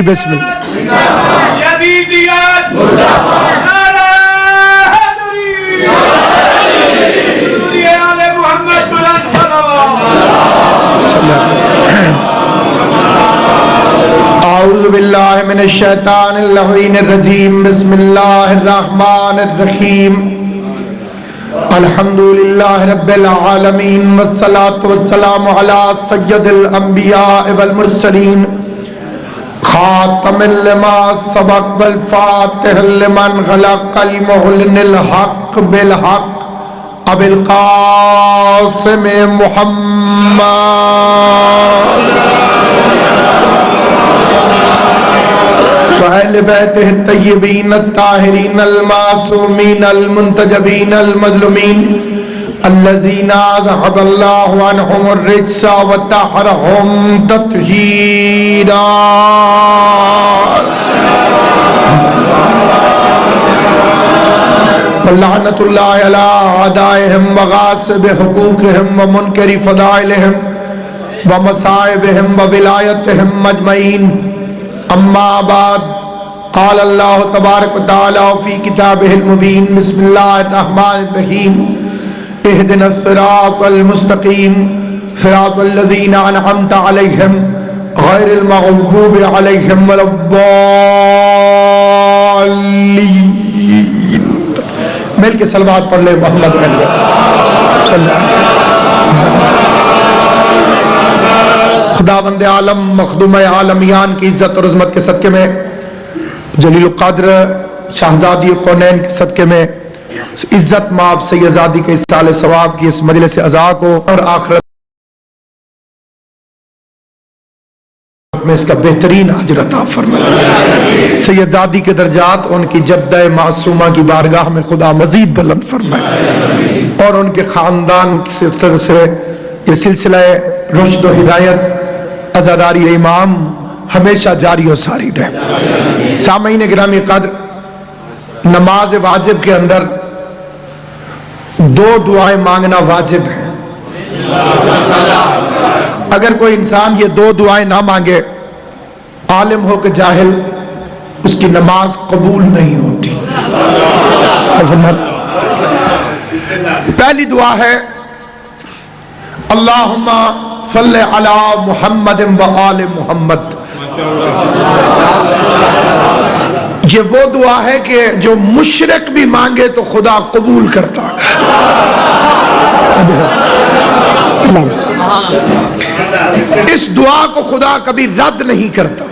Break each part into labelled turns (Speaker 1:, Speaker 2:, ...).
Speaker 1: بسم اللہ.
Speaker 2: یزیدیت نعرہ حیدری سوریہ آل محمد بلند صلوات.
Speaker 1: اعوذ باللہ من الشیطان اللعین الرجیم. بسم اللہ الرحمن الرحیم. الحمدللہ رب العالمین والصلاة والسلام علی سید الانبیاء والمرسلین خاتم لما سبق والفاتح لمن غلق المعلن الحق بالحق ابو القاسم محمد وأهل بيته الطيبين الطاهرين المعصومين المنتجبين المظلومين الذين أذهب الله عنهم الرجس وطهرهم تطهيرا. ولعنة الله على أعدائهم وغاصب حقوقهم ومنكر فضائلهم ومصائبهم وولايتهم أجمعين. اما بعد قال اللہ تبارک وتعالی فی کتابہ المبین. بسم اللہ الرحمن الرحیم. اہدنا الصراط المستقیم صراط الذین انعمت علیہم غیر المغضوب علیہم ولا الضالین. مل کے صلوات پڑھ لے محمد صلی اللہ علیہ وسلم. خداوند عالم مخدوم عالمیان کی عزت اور عظمت کے صدقے میں جلیل القدر شہزادی کونین کے صدقے میں عزت مآب سیدزادی کے اصال ثواب کی اس مجلس عزا کو اور آخرت میں اس کا بہترین اجر عطا فرمائے. سیدزادی کے درجات ان کی جدہ معصومہ کی بارگاہ میں خدا مزید بلند فرمائے اور ان کے خاندان سے یہ سلسلہ رشد و ہدایت عزاداری امام ہمیشہ جاری و ساری رہے. سامعین گرامی قدر، نماز واجب کے اندر دو دعائیں مانگنا واجب ہے. اگر کوئی انسان یہ دو دعائیں نہ مانگے، عالم ہو کہ جاہل، اس کی نماز قبول نہیں ہوتی. پہلی دعا ہے اللہم صلی علی محمد و آل محمد. یہ وہ دعا ہے کہ جو مشرک بھی مانگے تو خدا قبول کرتا ہے. اس دعا کو خدا کبھی رد نہیں کرتا.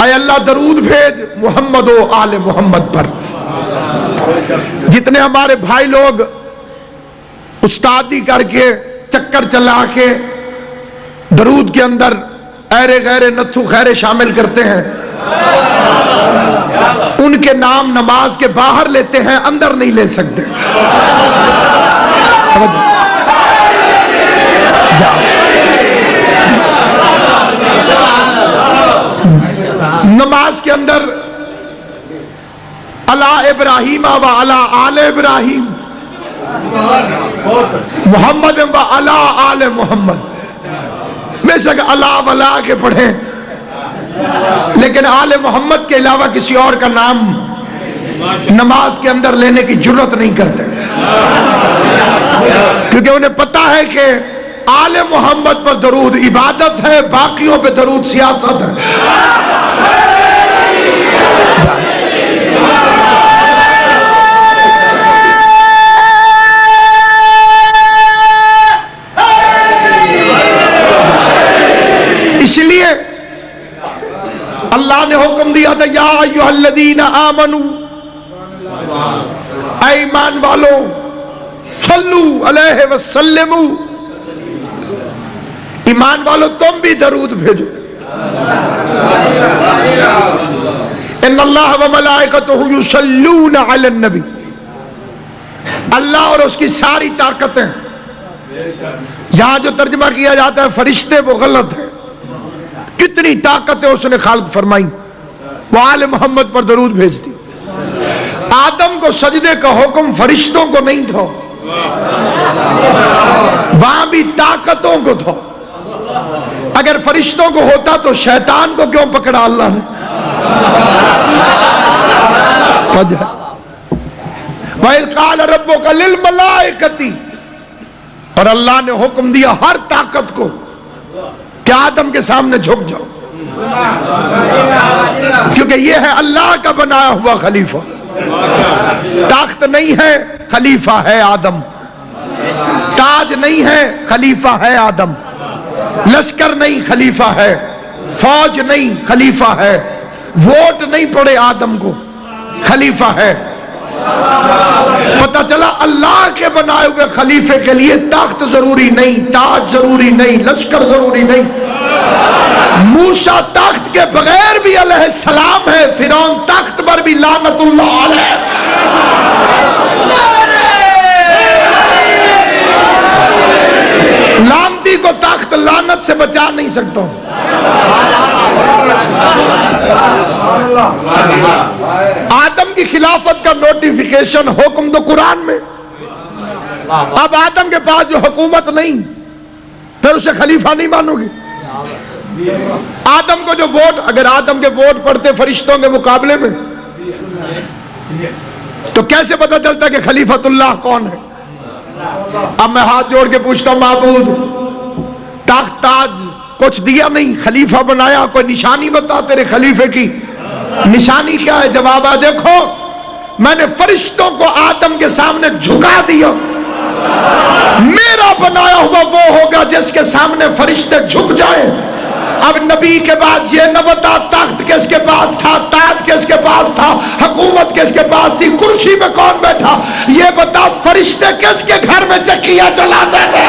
Speaker 1: اے اللہ درود بھیج محمد و آل محمد پر. جتنے ہمارے بھائی لوگ استادی کر کے چکر چلا کے درود کے اندر ایرے غیرے نتھو خیرے شامل کرتے ہیں، ان کے نام نماز کے باہر لیتے ہیں، اندر نہیں لے سکتے. نماز کے اندر علی ابراہیم و علی آل ابراہیم محمد و علی آل محمد. بے شک علی ولا کے پڑھیں، لیکن آل محمد کے علاوہ کسی اور کا نام نماز کے اندر لینے کی جرت نہیں کرتے، کیونکہ انہیں پتا ہے کہ آل محمد پر درود عبادت ہے، باقیوں پہ درود سیاست ہے. اس لیے اللہ نے حکم دیا تھا یا ایھا الذین آمنوا، اے ایمان والو، صلو علیہ وسلموا، ایمان والو تم بھی درود بھیجو. ان اللہ و ملائکتہ یصلون علی النبی. اللہ اور اس کی ساری طاقتیں، یہاں جو ترجمہ کیا جاتا ہے فرشتے، وہ غلط ہے. کتنی طاقتیں اس نے خالق فرمائی، وہ آل محمد پر درود بھیج دی. آدم کو سجدے کا حکم فرشتوں کو نہیں تھا، وہاں بھی طاقتوں کو تھا. اگر فرشتوں کو ہوتا تو شیطان کو کیوں پکڑا اللہ نے؟ وَإِذْ قَالَ رَبُّكَ لِلْمَلَائِكَةِ، اور اللہ نے حکم دیا ہر طاقت کو کہ آدم کے سامنے جھک جاؤ، کیونکہ یہ ہے اللہ کا بنایا ہوا خلیفہ. طاقت نہیں ہے، خلیفہ ہے آدم. تاج نہیں ہے، خلیفہ ہے آدم. لشکر نہیں، خلیفہ ہے. فوج نہیں، خلیفہ ہے. ووٹ نہیں پڑے آدم کو، خلیفہ ہے. پتہ چلا اللہ کے بنائے ہوئے خلیفے کے لیے طاقت ضروری نہیں، تاج ضروری نہیں، لشکر ضروری نہیں. موسیٰ طاقت کے بغیر بھی علیہ السلام ہے، فرعون طاقت پر بھی لعنت اللہ علیہ. لعنتی کو طاقت لعنت سے بچا نہیں سکتا. آدم کی خلافت کا نوٹیفیکیشن حکم تو قرآن میں. اب آدم کے پاس جو حکومت نہیں، پھر اسے خلیفہ نہیں مانو گے؟ آدم کو جو ووٹ، اگر آدم کے ووٹ پڑتے فرشتوں کے مقابلے میں، تو کیسے پتہ چلتا کہ خلیفۃ اللہ کون ہے؟ اب میں ہاتھ جوڑ کے پوچھتا ہوں، معبود طاقت تاج کچھ دیا نہیں، خلیفہ بنایا، کوئی نشانی بتا تیرے خلیفے کی. نشانی کیا ہے؟ جواب ہے دیکھو میں نے فرشتوں کو آدم کے سامنے جھکا دیا. میرا بنایا ہوا وہ ہوگا جس کے سامنے فرشتے جھک جائیں. اب نبی کے بعد یہ نہ بتا طاقت کس کے پاس تھا، تاج کس کے پاس تھا، حکومت کس کے پاس تھی، کرسی میں کون بیٹھا. یہ بتا فرشتے کس کے گھر میں چکیاں چلاتے تھے.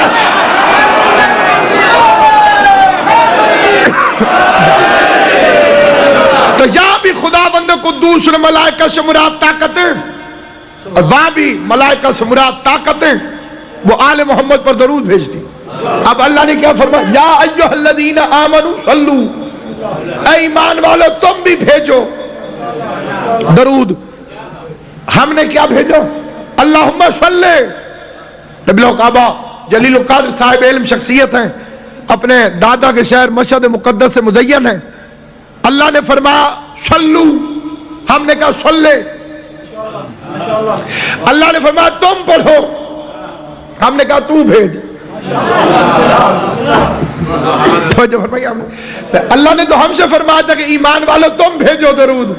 Speaker 1: تو یہاں بھی خدا بند قدوس اور ملائکہ سے مراد طاقتیں، اور وہاں بھی ملائکہ سے مراد طاقتیں. وہ آل محمد پر درود بھیجتی. اب اللہ نے کیا فرمایا؟ یا ایھا الذین آمنوا صلوا، اے ایمان والو تم بھی بھیجو درود. ہم نے کیا بھیجا؟ اللہم صلی. نبی کعبہ جلیل القدر صاحب علم شخصیت ہیں، اپنے دادا کے شہر مشہد مقدس سے مزین ہیں. اللہ نے فرمایا صلو، ہم نے کہا صلی. اللہ نے فرمایا تم پڑھو، ہم نے کہا تو بھیج. اللہ نے تو ہم سے فرمایا تھا کہ ایمان والو تم بھیجو درود،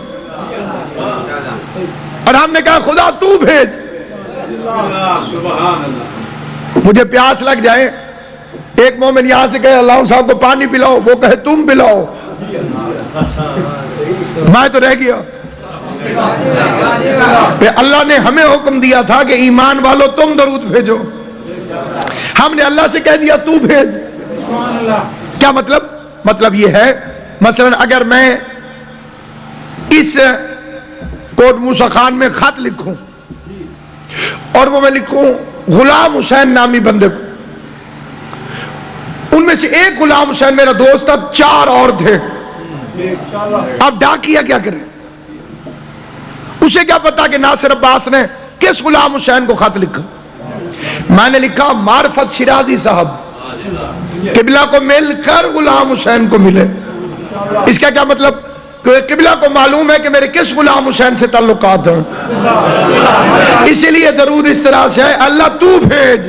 Speaker 1: اور ہم نے کہا خدا تو بھیج. مجھے پیاس لگ جائے، ایک مومن یہاں سے کہے اللہ صاحب کو پانی پلاؤ، وہ کہے تم پلاؤ، میں تو رہ گیا. اللہ نے ہمیں حکم دیا تھا کہ ایمان والو تم درود بھیجو، ہم نے اللہ سے کہہ دیا تو بھیج. کیا مطلب؟ مطلب یہ ہے مثلا اگر میں اس کوٹ موسیٰ خان میں خط لکھوں اور وہ میں لکھوں غلام حسین نامی بندے کو، ان میں سے ایک غلام حسین میرا دوست تھا، 4 اور تھے. اب ڈاکیا کیا کرے؟ اسے کیا پتا کہ ناصر عباس نے کس غلام حسین کو خط لکھا؟ میں نے لکھا معرفت شیرازی صاحب، قبلہ کو مل کر غلام حسین کو ملے. اس کا کیا مطلب؟ کہ قبلہ کو معلوم ہے کہ میرے کس غلام حسین سے تعلقات ہیں. اسی لیے درود اس طرح سے ہے اللہ تو بھیج،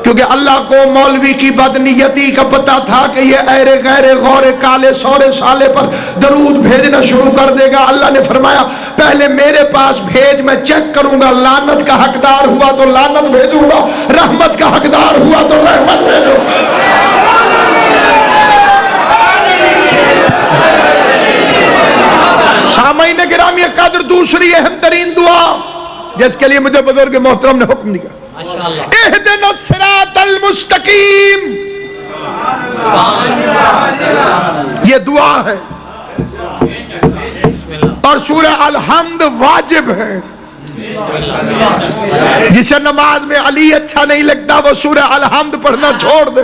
Speaker 1: کیونکہ اللہ کو مولوی کی بدنیتی کا پتہ تھا کہ یہ ایرے غیرے غورے کالے سورے سالے پر درود بھیجنا شروع کر دے گا. اللہ نے فرمایا پہلے میرے پاس بھیج، میں چیک کروں گا، لعنت کا حقدار ہوا تو لعنت بھیجوں گا، رحمت کا حقدار ہوا تو رحمت بھیجوں گا. سامعین گرامی قدر، دوسری اہم ترین دعا جس کے لیے مجھے بزرگ محترم نے حکم دیا، اہدنا الصراط المستقیم. یہ دعا ہے اور سورہ الحمد واجب ہے. جسے نماز میں علی اچھا نہیں لگتا وہ سورہ الحمد پڑھنا چھوڑ دے،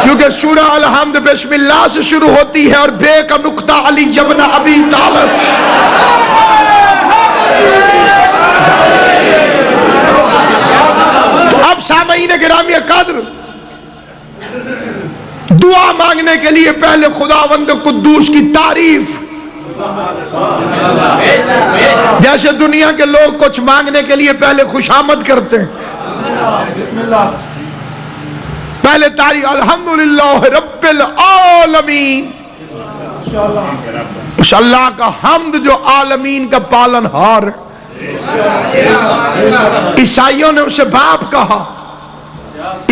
Speaker 1: کیونکہ سورہ الحمد بسم اللہ سے شروع ہوتی ہے اور بے کا نقطہ علی ابن ابی طالب. تو اب سامعین گرامی قدر، مانگنے کے لیے پہلے خداوند قدوس کی تعریف. جیسے دنیا کے لوگ کچھ مانگنے کے لیے پہلے خوشامد کرتے ہیں, پہلے تعریف الحمدللہ رب العالمین, اس اللہ کا حمد جو عالمین کا پالن ہار ہے. عیسائیوں نے اسے باپ کہا,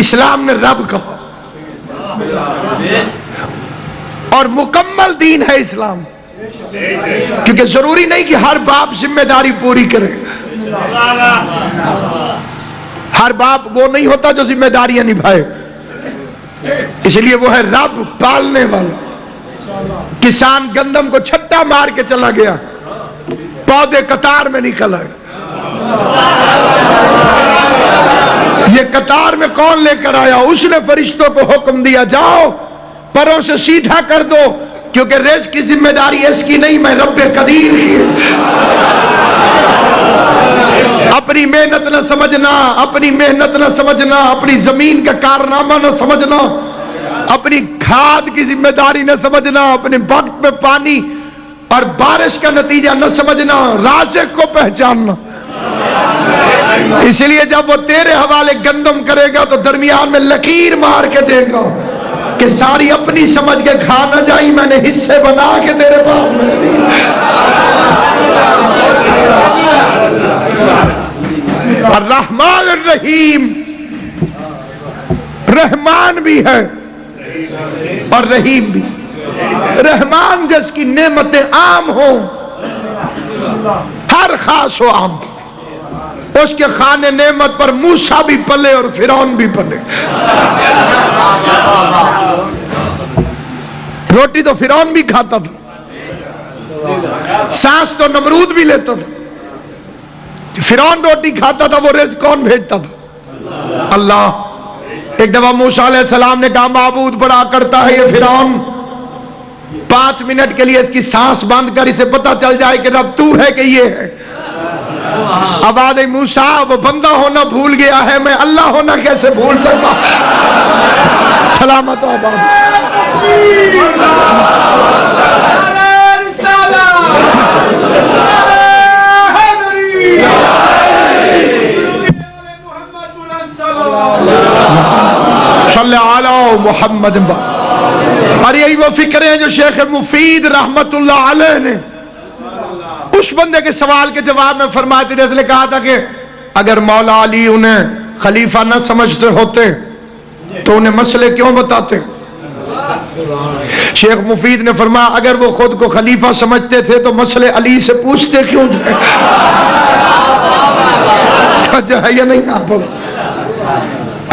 Speaker 1: اسلام نے رب کہا, اور مکمل دین ہے اسلام, کیونکہ ضروری نہیں کہ ہر باپ ذمہ داری پوری کرے. ہر باپ وہ نہیں ہوتا جو ذمہ داریاں نبھائے, اس لیے وہ ہے رب پالنے والا. کسان گندم کو چھٹا مار کے چلا گیا, پودے قطار میں نکل آئے. یہ قطار میں کون لے کر آیا؟ اس نے فرشتوں کو حکم دیا جاؤ پروں سے سیدھا کر دو, کیونکہ رزق کی ذمہ داری اس کی نہیں, میں رب قدیر کی. اپنی محنت نہ سمجھنا, اپنی محنت نہ سمجھنا, اپنی زمین کا کارنامہ نہ سمجھنا, اپنی کھاد کی ذمہ داری نہ سمجھنا, اپنے وقت میں پانی اور بارش کا نتیجہ نہ سمجھنا, رازق کو پہچاننا. اس لیے جب وہ تیرے حوالے گندم کرے گا تو درمیان میں لکیر مار کے دے گا کہ ساری اپنی سمجھ کے کھا نہ جائی, میں نے حصے بنا کے تیرے پاس میں دی. الرحمن الرحیم, رحمان بھی ہے اور رحیم بھی. رحمان جس کی نعمتیں عام ہوں, ہر خاص و عام, اس کے خانے نعمت پر موسیٰ بھی پلے اور فرعون بھی پلے. روٹی تو فرعون بھی کھاتا تھا, سانس تو نمرود بھی لیتا تھا. فرعون روٹی کھاتا تھا, وہ رزق کون بھیجتا تھا؟ اللہ. ایک دفعہ موسیٰ علیہ السلام نے کہا معبود بڑا کرتا ہے یہ فرعون, 5 منٹ کے لیے اس کی سانس بند کر, اسے پتہ چل جائے کہ رب تو ہے کہ یہ ہے. آواز موسیٰ, وہ بندہ ہونا بھول گیا ہے, میں اللہ ہونا کیسے بھول سکتا. سلامت آباد. صلی علی محمد. اور یہی وہ فکریں ہیں جو شیخ مفید رحمت اللہ علیہ نے اس بندے کے سوال کے جواب میں فرمایا تھے, جس نے کہا تھا کہ اگر مولا علی انہیں خلیفہ نہ سمجھتے ہوتے تو انہیں مسئلے کیوں بتاتے؟ شیخ مفید نے فرمایا اگر وہ خود کو خلیفہ سمجھتے تھے تو مسئلے علی سے پوچھتے کیوں تھے؟ جو ہے یا نہیں آپ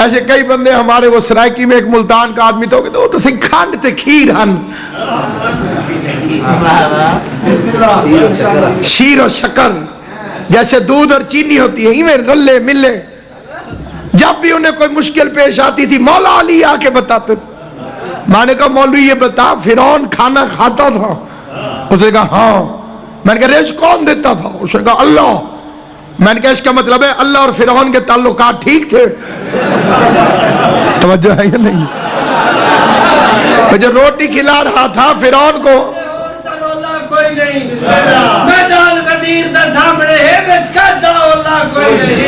Speaker 1: ایسے کئی بندے ہمارے, وہ سرائکی میں ایک ملتان کا آدمی تو تو کھانڈ تے کھیر ہن, شیر و شکر جیسے دودھ اور چینی ہوتی ہے, ایویں رلے ملے. جب بھی انہیں کوئی مشکل پیش آتی تھی مولا علی آ کے بتاتے تھے. میں نے کہا مولوی یہ بتا, فرعون کھانا کھاتا تھا؟ اس نے کہا ہاں. میں نے کہا رزق کون دیتا تھا؟ اس نے کہا اللہ. میں نے کہا اس کا مطلب ہے اللہ اور فرعون کے تعلقات ٹھیک تھے؟ توجہ ہے یا نہیں؟ جو روٹی کھلا رہا تھا فرعون کو,
Speaker 2: کوئی نہیں میدان غدیر دا سامنے ہے وچ کہتا اللہ کوئی نہیں,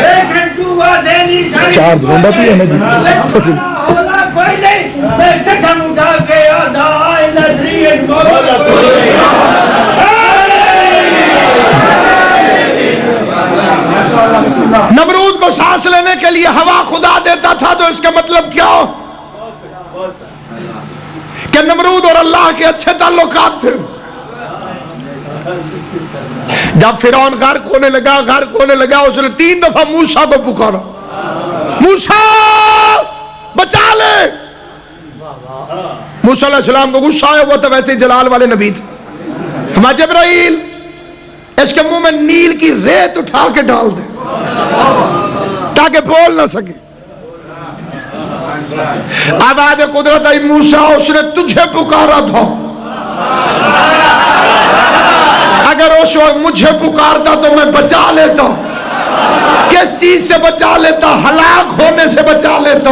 Speaker 2: لیکن تو دینی ساری
Speaker 1: چار ڈھونڈا بھی ہے نا جی,
Speaker 2: اللہ کوئی نہیں. میں قسم اٹھا کے آدھا الہ دریت مولا کوئی نہیں.
Speaker 1: نمرود کو سانس لینے کے لیے ہوا خدا دیتا تھا, تو اس کا مطلب کیا کہ نمرود اور اللہ کے اچھے تعلقات تھے. جب فرعون غرق ہونے لگا اس نے 3 دفعہ موسیٰ کو پکارا, موسیٰ بچا لے. موسیٰ علیہ السلام کو غصہ آیا, وہ تو ویسے جلال والے نبی تھے. فرمایا جبرائیل اس کے منہ میں نیل کی ریت اٹھا کے ڈال دے تاکہ بول نہ سکے. آواز قدرت آئی, موسیٰ اس نے تجھے پکارا تھا, اگر اس وقت مجھے پکارتا تو میں بچا لیتا. کس چیز سے بچا لیتا؟ ہلاک ہونے سے بچا لیتا.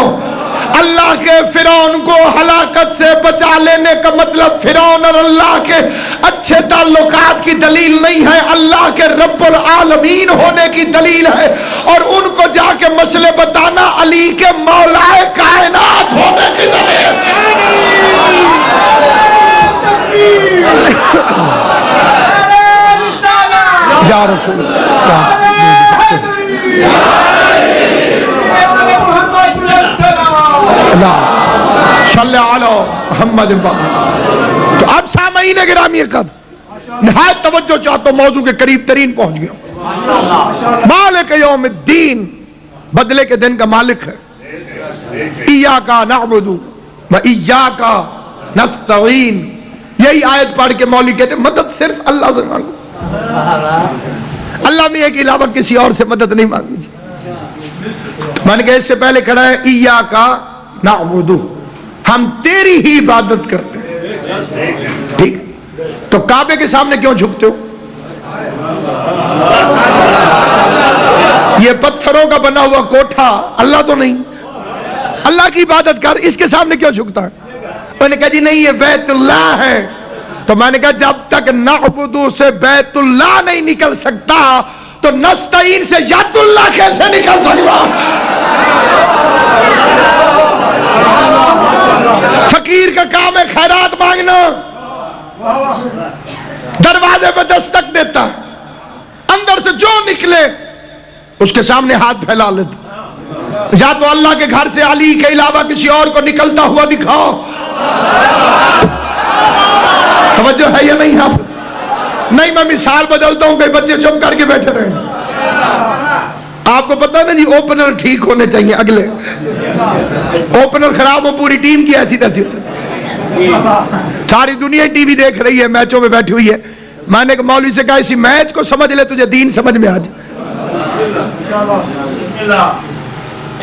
Speaker 1: اللہ کے فرعون کو ہلاکت سے بچا لینے کا مطلب فرعون اور اللہ کے اچھے تعلقات کی دلیل نہیں ہے، اللہ کے رب العالمین ہونے کی دلیل ہے، اور ان کو جا کے مسئلے بتانا علی کے مولا کائنات ہونے کی دلیل یا رسول اللہ صلی علی محمد۔ تو اب سامعین گرامی قدر نہایت توجہ چاہتا ہوں، موضوع کے قریب ترین پہنچ گیا۔ مالک یوم الدین، بدلے کے دن کا مالک ہے۔ ایاک نعبد و ایاک نستعین، یہی آیت پڑھ کے مولوی کہتے ہیں مدد صرف اللہ سے مانگو، اللہ میں کے علاوہ کسی اور سے مدد نہیں مانگنی۔ میں نے کہا اس سے پہلے کھڑا ہے ایاک نعبد، ہم تیری ہی عبادت کرتے ہیں، ٹھیک؟ تو کعبے کے سامنے کیوں جھکتے ہو؟ یہ پتھروں کا بنا ہوا کوٹھا اللہ تو نہیں، اللہ کی عبادت کر، اس کے سامنے کیوں جھکتا ہے؟ میں نے کہا جی نہیں یہ بیت اللہ ہے۔ تو میں نے کہا جب تک نعبدو سے بیت اللہ نہیں نکل سکتا تو نستعین سے ید اللہ کیسے نکل سکتا؟ فقیر کا کام ہے خیرات مانگنا، دروازے پہ دستک دیتا، اندر سے جو نکلے اس کے سامنے ہاتھ پھیلا لیتا، یا تو اللہ کے گھر سے علی کے علاوہ کسی اور کو نکلتا ہوا دکھاؤ۔ توجہ ہے یا نہیں؟ نہیں میں مثال بدلتا ہوں کہ بچے چپ کر کے بیٹھے رہے۔ آپ کو پتا نا جی اوپنر ٹھیک ہونے چاہیے، اگلے اوپنر خراب ہو پوری ٹیم کی ایسی تیسی ہوتی ہے۔ ساری دنیا ٹی وی دیکھ رہی ہے، میچوں میں بیٹھی ہوئی ہے۔ میں نے مولوی سے کہا اسی میچ کو سمجھ لے تجھے دین سمجھ میں آ جائے،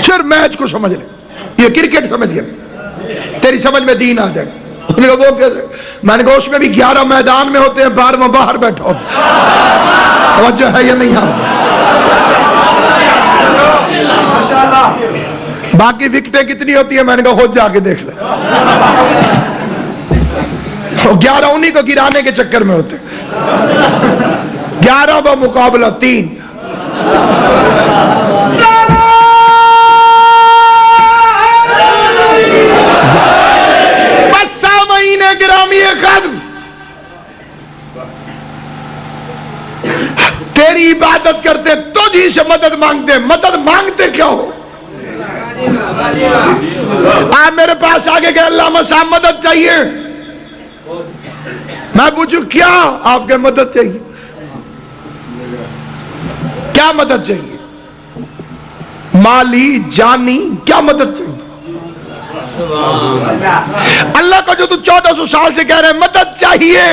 Speaker 1: صرف میچ کو سمجھ لے، یہ کرکٹ سمجھ گیا تیری سمجھ میں دین آ جائے۔ وہ میں نے کہا اس میں بھی 11 میدان میں ہوتے ہیں، 12واں باہر بیٹھا ہوتا۔ توجہ ہے یا نہیں؟ باقی وکٹیں کتنی ہوتی ہیں میں نے کہا خود جا کے دیکھ لے، 11 انہی کو گرانے کے چکر میں ہوتے، 11 بمقابلہ 3۔ بس سامعین گرامی قدر، تیری عبادت کرتے تجھ ہی سے مدد مانگتے، مدد مانگتے کیا ہو؟ آپ میرے پاس آگے کہ علامہ صاحب مدد چاہیے، میں پوچھوں کیا آپ کے مدد چاہیے؟ کیا مدد چاہیے؟ مالی جانی کیا مدد چاہیے؟ اللہ کا جو تو 1400 سال سے کہہ رہے ہیں مدد چاہیے،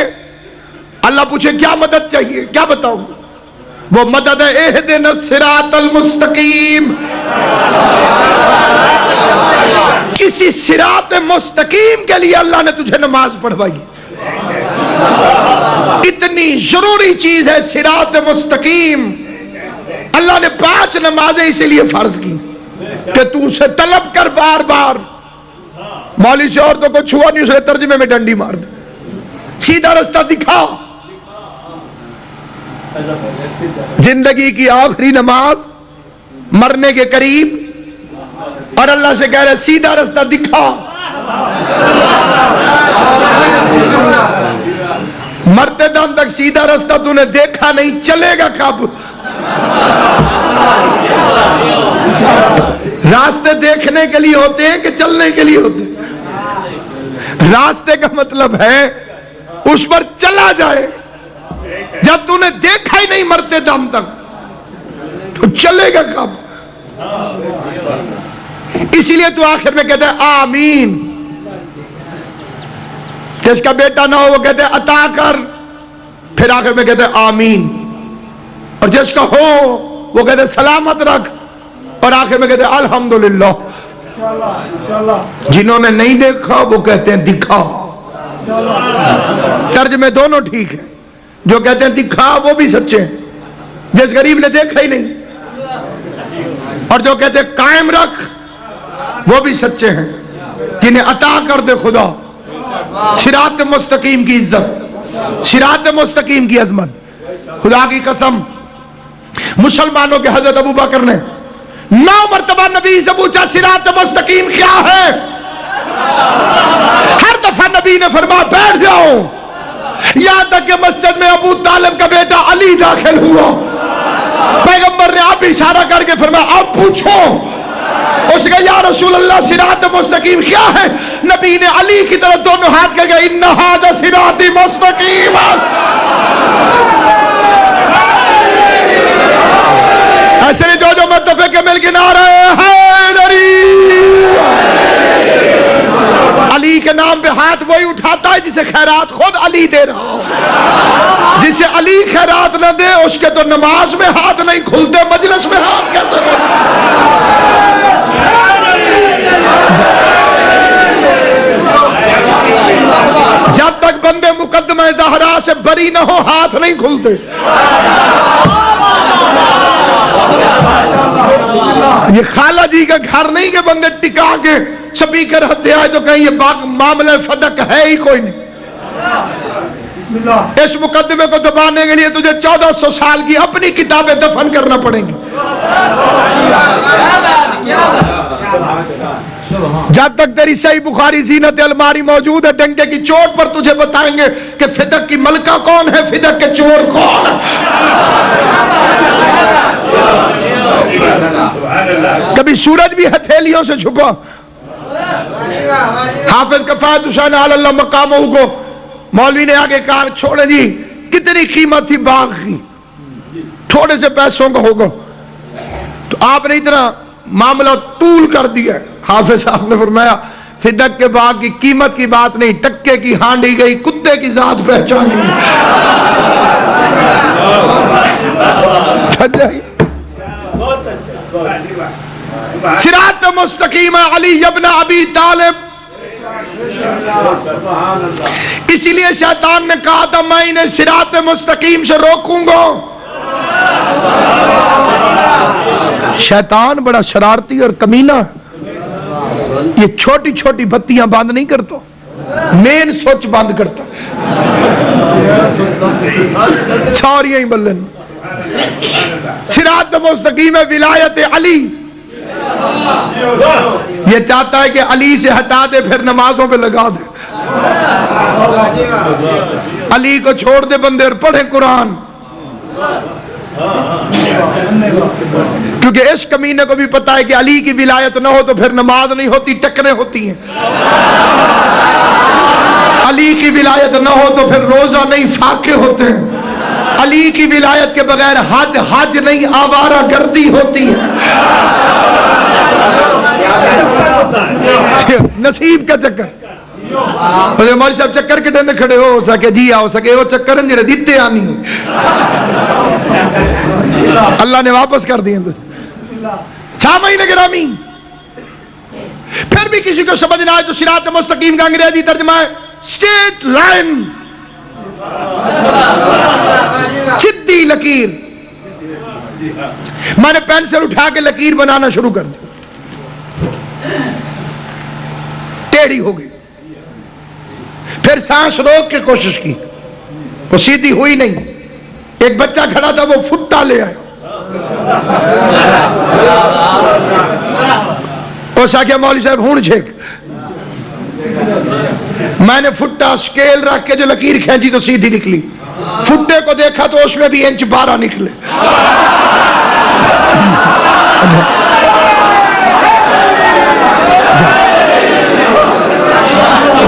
Speaker 1: اللہ پوچھے کیا مدد چاہیے؟ کیا بتاؤں؟ وہ مدد ہے اہدنا الصراط المستقیم، کسی صراط مستقیم کے لیے اللہ نے تجھے نماز پڑھوائی، اتنی ضروری چیز ہے صراط مستقیم۔ اللہ نے 5 نمازیں اسی لیے فرض کی کہ تو اسے طلب کر بار بار۔ مولوی سے عورتوں کو چھوا نہیں، اسے ترجمے میں ڈنڈی مار دے، سیدھا رستہ دکھا۔ زندگی کی آخری نماز، مرنے کے قریب، اور اللہ سے کہہ رہے سیدھا رستہ دکھا۔ مرتے دم تک سیدھا رستہ تو نے دیکھا نہیں، چلے گا کب؟ راستے دیکھنے کے لیے ہوتے ہیں کہ چلنے کے لیے ہوتے ہیں؟ راستے کا مطلب ہے اس پر چلا جائے، جب تو نے دیکھا ہی نہیں مرتے دم تک تو چلے گا کب؟ اسی لیے تو آخر میں کہتے ہیں آمین، جس کا بیٹا نہ ہو وہ کہتے ہیں عطا کر، پھر آخر میں کہتے ہیں آمین، اور جس کا ہو وہ کہتے ہیں سلامت رکھ، اور آخر میں کہتے ہیں الحمدللہ۔ جنہوں نے نہیں دیکھا وہ کہتے ہیں دکھا۔ ترجمے دونوں ٹھیک ہے، جو کہتے ہیں دکھا وہ بھی سچے ہیں، جس غریب نے دیکھا ہی نہیں، اور جو کہتے ہیں قائم رکھ وہ بھی سچے ہیں جنہیں عطا کر دے خدا صراط مستقیم کی عزت، صراط مستقیم کی عظمت. خدا کی قسم مسلمانوں کے حضرت ابو بکر نے 9 مرتبہ نبی سے پوچھا صراط مستقیم کیا ہے. ہر دفعہ نبی نے فرمایا بیٹھ جاؤ. یہاں تک کہ مسجد میں ابو طالب کا بیٹا علی داخل ہوا، پیغمبر نے آپ اشارہ کر کے فرمایا اب پوچھو. اس نے کہا یا رسول اللہ صراط مستقیم کیا ہے؟ نبی نے علی کی طرف دونوں ہاتھ کر کے ان ھذا صراطی مستقیم. ایسے نہیں جو متفق کے مل کے نعرہ حیدری. علی کے نام پہ ہاتھ وہی اٹھاتا ہے جسے خیرات خود علی دے رہا ہو. جسے علی خیرات نہ دے اس کے تو نماز میں ہاتھ نہیں کھلتے، مجلس میں ہاتھ کیسے جب تک بندے مقدمہ زہرا سے بری نہ ہو ہاتھ نہیں کھلتے. یہ خالہ جی کا گھر نہیں کہ بندے ٹکا کے سپیکر ہتھے آئے تو کہیں یہ معاملہ فدق ہے ہی کوئی نہیں. اس مقدمے کو دبانے کے لیے تجھے 1400 سال کی اپنی کتابیں دفن کرنا پڑیں گی. جب تک تیری صحیح بخاری زینت الماری موجود ہے ڈنکے کی چوٹ پر تجھے بتائیں گے کہ فدق کی ملکہ کون ہے، فدق کے چور کون ہے. کبھی سورج بھی ہتھیلیوں سے چھپا. حافظ کفایت حسین اللہ مقامہ کو مولوی نے آگے کہا چھوڑے جی کتنی قیمت تھی باغ کی، تھوڑے سے پیسوں کا ہوگا، تو آپ نے اتنا معاملہ طول کر دیا. حافظ صاحب نے فرمایا فدق کے باغ کی قیمت کی بات نہیں، ٹکے کی ہانڈی گئی کتے کی ذات پہچانی. صراط مستقیم علی ابن ابی طالب. اسی لیے شیطان نے کہا تھا میں انہیں صراط مستقیم سے روکوں گا. شیطان بڑا شرارتی اور کمینہ، یہ چھوٹی چھوٹی بتیاں بند نہیں کرتا، مین سوچ بند کرتا. سوری بلن صراط مستقیم ولایت علی. یہ چاہتا ہے کہ علی سے ہٹا دے پھر نمازوں پہ لگا دے. علی کو چھوڑ دے بندے اور پڑھے قرآن. کیونکہ اس کمینے کو بھی پتا ہے کہ علی کی ولایت نہ ہو تو پھر نماز نہیں ہوتی، ٹکریں ہوتی ہیں. علی کی ولایت نہ ہو تو پھر روزہ نہیں، فاقے ہوتے ہیں. علی کی ولایت کے بغیر حج نہیں، آوارہ گردی ہوتی ہے. نصیب کا چکر. مولوی صاحب چکر کے ڈنڈے کھڑے ہو سکے جی آ سکے وہ چکر جنہیں دیتے آنی اللہ نے واپس کر دیے. سامعین گرامی پھر بھی کسی کو سمجھنا ہے تو صراط مستقیم کا انگریزی ترجمہ ہے اسٹریٹ لائن، سیدھی لکیر. میں نے پینسل اٹھا کے لکیر بنانا شروع کر دی، ٹیڑھی ہو گئی. پھر سانس روک کے کوشش کی، وہ سیدھی ہوئی نہیں. ایک بچہ کھڑا تھا وہ فٹا لے آیا. اس آ گیا مولوی صاحب ہون چھیک. میں نے فٹا سکیل رکھ کے جو لکیر کھینچی تو سیدھی نکلی. فٹے کو دیکھا تو اس میں بھی انچ 12 نکلے.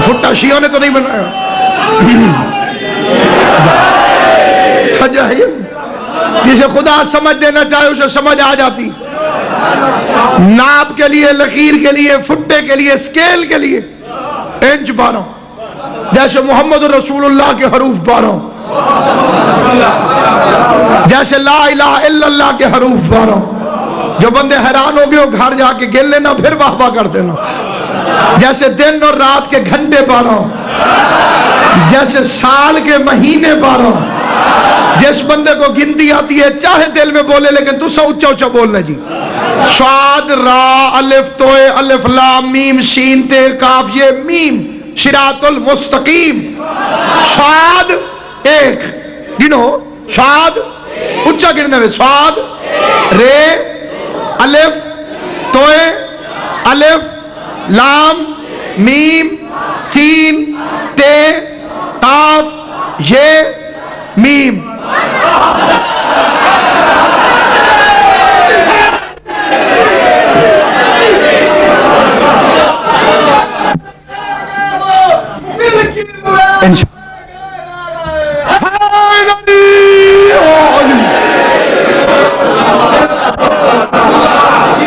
Speaker 1: فٹا شیعوں نے تو نہیں بنایا. جسے خدا سمجھ دینا چاہے اسے سمجھ آ جاتی. ناپ کے لیے، لکیر کے لیے، فٹے کے لیے، سکیل کے لیے انچ 12، جیسے محمد رسول اللہ کے حروف 12، جیسے لا الہ الا اللہ کے حروف 12. جو بندے حیران ہو گئے ہو گھر جا کے گر لینا پھر واہ واہ کر دینا. جیسے دن اور رات کے گھنٹے 12، جیسے سال کے مہینے 12، جس بندے کو گنتی آتی ہے چاہے دل میں بولے لیکن تو سا اچھا اچھا بولنا جی. صاد را الف توئے الف لام میم شین تے کاف یہ میم صراط المستقیم. صاد ایک گنو, صاد اچھا گننے میں, صاد رے الف توئے الف لام میم سین تے کاف یہ میم.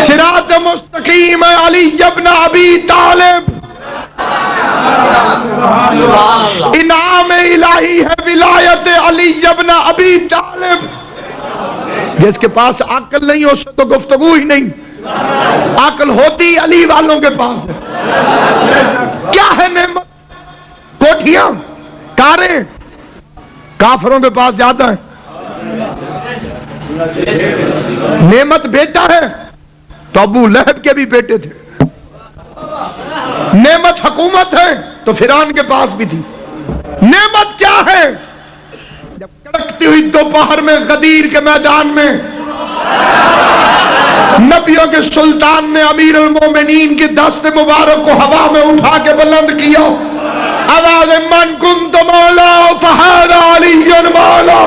Speaker 1: صراط مستقیم علی ابن ابی طالب. انعام الہی ہے ولایت علی ابن ابی طالب. جس کے پاس عقل نہیں اس سے تو گفتگو ہی نہیں. عقل ہوتی علی والوں کے پاس ہے. کیا ہے نعمت؟ کوٹھیاں کاریں کافروں کے پاس زیادہ ہے. نعمت بیٹا ہے تو ابو لہب کے بھی بیٹے تھے. نعمت حکومت ہے تو فرعون کے پاس بھی تھی. نعمت کیا ہے؟ جب کڑکتی ہوئی دوپہر میں غدیر کے میدان میں نبیوں کے سلطان نے امیر المومنین کی دست مبارک کو ہوا میں اٹھا کے بلند کیا. آواز من کنت مولا فہذا علی مولا.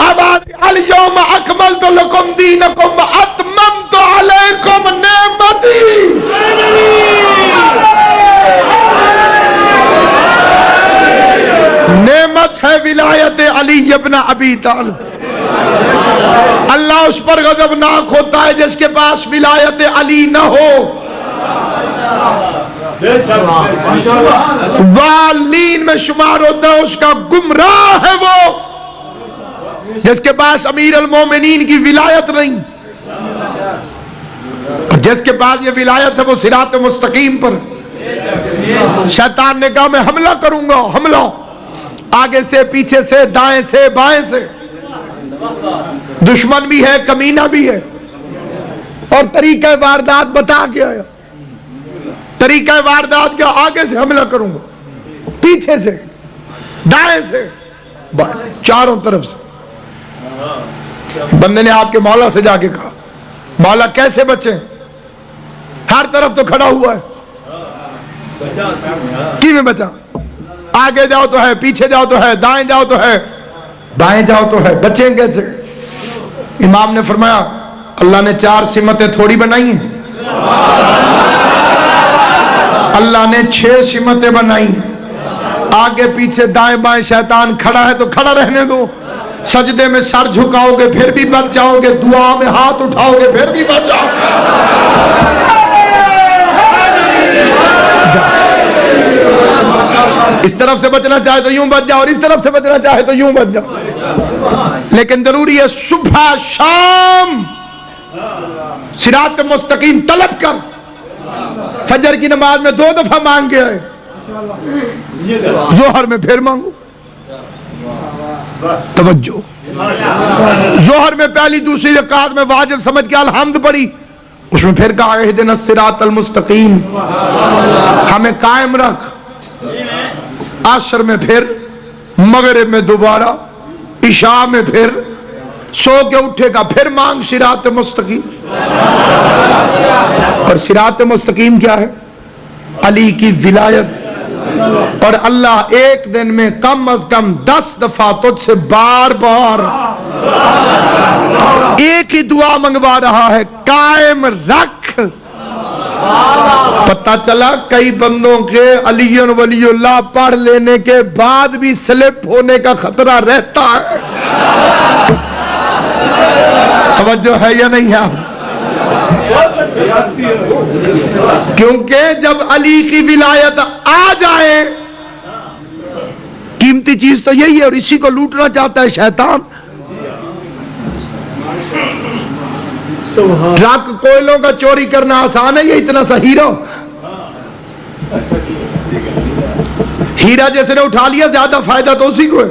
Speaker 1: آواز الیوم اکملت لکم دینکم واتممت علیکم نعمتی. نعمت ہے ولایت علی ابن ابی طالب. اللہ اس پر غضبناک ہوتا ہے جس کے پاس ولایت علی نہ ہو. والین میں شمار ہوتا ہے اس کا گمراہ ہے وہ جس کے پاس امیر المومنین کی ولایت نہیں. جس کے پاس یہ ولایت ہے وہ صراط مستقیم پر. شیطان نے کہا میں حملہ کروں گا. حملہ آگے سے پیچھے سے دائیں سے بائیں سے. دشمن بھی ہے کمینہ بھی ہے اور طریقہ واردات بتا کے آیا. طریقہ واردات کیا؟ آگے سے حملہ کروں گا, پیچھے سے دائیں سے چاروں طرف سے. بندے نے آپ کے مولا سے جا کے کہا مولا کیسے بچیں؟ ہر طرف تو کھڑا ہوا ہے, کی میں بچا؟ آگے جاؤ تو ہے, پیچھے جاؤ تو ہے, دائیں جاؤ تو ہے, بائیں جاؤ تو ہے, بچیں کیسے؟ امام نے فرمایا اللہ نے 4 سمتیں تھوڑی بنائی ہیں, اللہ نے 6 سمتیں بنائی ہیں. آگے پیچھے دائیں بائیں شیطان کھڑا ہے تو کھڑا رہنے دو. سجدے میں سر جھکاؤ گے پھر بھی بچ جاؤ گے, دعا میں ہاتھ اٹھاؤ گے پھر بھی بچ جاؤ گے. اس طرف سے بچنا چاہے تو یوں بچ جاؤ اور اس طرف سے بچنا چاہے تو یوں بچ جاؤ. لیکن ضروری ہے صبح شام صراط مستقیم طلب کر. فجر کی نماز میں 2 دفعہ مانگ کے آئے, ظہر میں پھر مانگو. توجہ, ظہر میں پہلی دوسری رکعت میں واجب سمجھ کے الحمد پڑھی, اس میں پھر کہا اہدنا الصراط المستقیم, ہمیں قائم رکھ. عصر میں پھر, مغرب میں دوبارہ, عشاء میں پھر, سو کے اٹھے گا پھر مانگ صراط مستقیم. اور صراط مستقیم کیا ہے؟ علی کی ولایت. اور اللہ ایک دن میں کم از کم 10 دفعہ تجھ سے بار بار ایک ہی دعا منگوا رہا ہے, قائم رکھ. پتہ چلا کئی بندوں کے علی ولی اللہ پڑھ لینے کے بعد بھی سلپ ہونے کا خطرہ رہتا ہے. توجہ ہے یا نہیں ہے؟ کیونکہ جب علی کی ولایت آ جائے, قیمتی چیز تو یہی ہے اور اسی کو لوٹنا چاہتا ہے شیطان. ٹرک کوئلوں کا چوری کرنا آسان ہے, یہ اتنا سا ہیرا جیسے نے اٹھا لیا زیادہ فائدہ تو اسی کو ہے.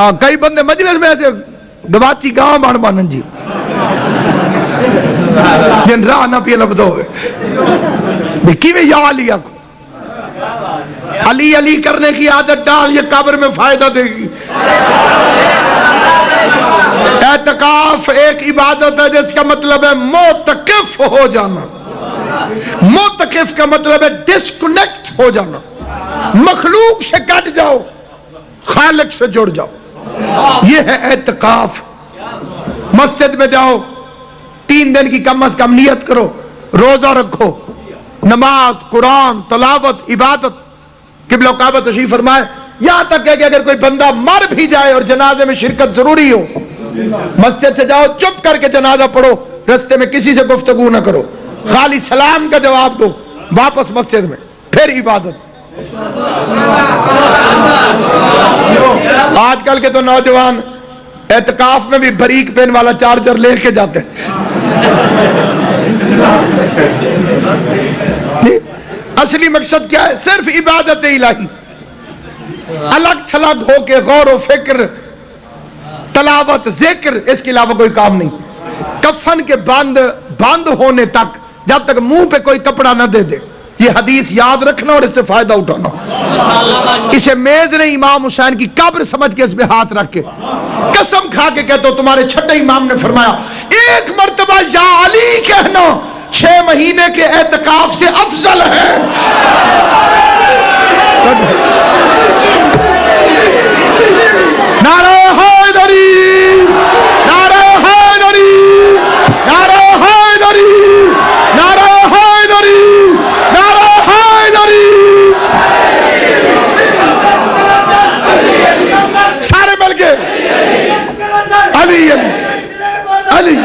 Speaker 1: ہاں کئی بندے مجلس میں ایسے گواچی گاں بانن جی جن راہ نہ پی لبدو ہوئے کیویں یا علی کو علی علی کرنے کی عادت ڈال، یہ قبر میں فائدہ دے گی۔ اعتکاف ایک عبادت ہے جس کا مطلب ہے معتکف ہو جانا۔ معتکف کا مطلب ہے ڈسکنیکٹ ہو جانا، مخلوق سے کٹ جاؤ، خالق سے جڑ جاؤ، یہ ہے اعتکاف۔ مسجد میں جاؤ، 3 دن کی کم از کم نیت کرو، روزہ رکھو، نماز، قرآن، تلاوت، عبادت۔ قبلہ کعبہ تشریف فرمائے، یہاں تک کہ اگر کوئی بندہ مر بھی جائے اور جنازے میں شرکت ضروری ہو، مسجد سے جاؤ، چپ کر کے جنازہ پڑھو، رستے میں کسی سے گفتگو نہ کرو، خالی سلام کا جواب دو، واپس مسجد میں، پھر عبادت۔ آج کل کے تو نوجوان اعتکاف میں بھی بریک پین والا چارجر لے کے جاتے ہیں۔ اصلی مقصد کیا ہے؟ صرف عبادت الہی، الگ تھلگ ہو کے غور و فکر، تلاوت، ذکر، اس کے علاوہ کوئی کام نہیں۔ کفن کے بند ہونے تک، جب تک منہ پہ کوئی کپڑا نہ دے دے، یہ حدیث یاد رکھنا اور اس سے فائدہ اٹھانا۔ اسے میز نے امام حسین کی قبر سمجھ کے اس میں ہاتھ رکھ کے قسم کھا کے کہتا ہوں، تمہارے چھٹے امام نے فرمایا ایک مرتبہ یا علی کہنا 6 مہینے کے اعتکاف سے افضل ہے۔ نعرہ حیدری، نعرہ حیدری، نعرہ حیدری، نعرہ حیدری، نعرہ حیدری۔ سارے مل کے علی علی علی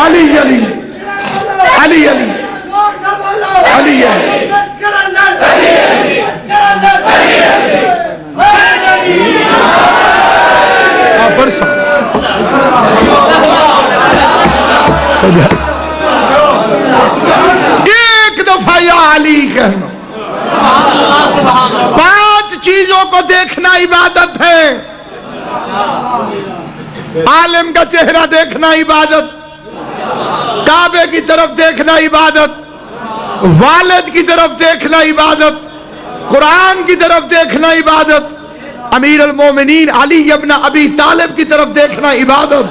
Speaker 1: علی علی علی علی علی ایک دفعہ یا علی کہنا۔ 5 چیزوں کو دیکھنا عبادت ہے۔ عالم کا چہرہ دیکھنا عبادت، کعبے کی طرف دیکھنا عبادت، والد کی طرف دیکھنا عبادت، قرآن کی طرف دیکھنا عبادت، امیر المومنین علی ابن ابی طالب کی طرف دیکھنا عبادت۔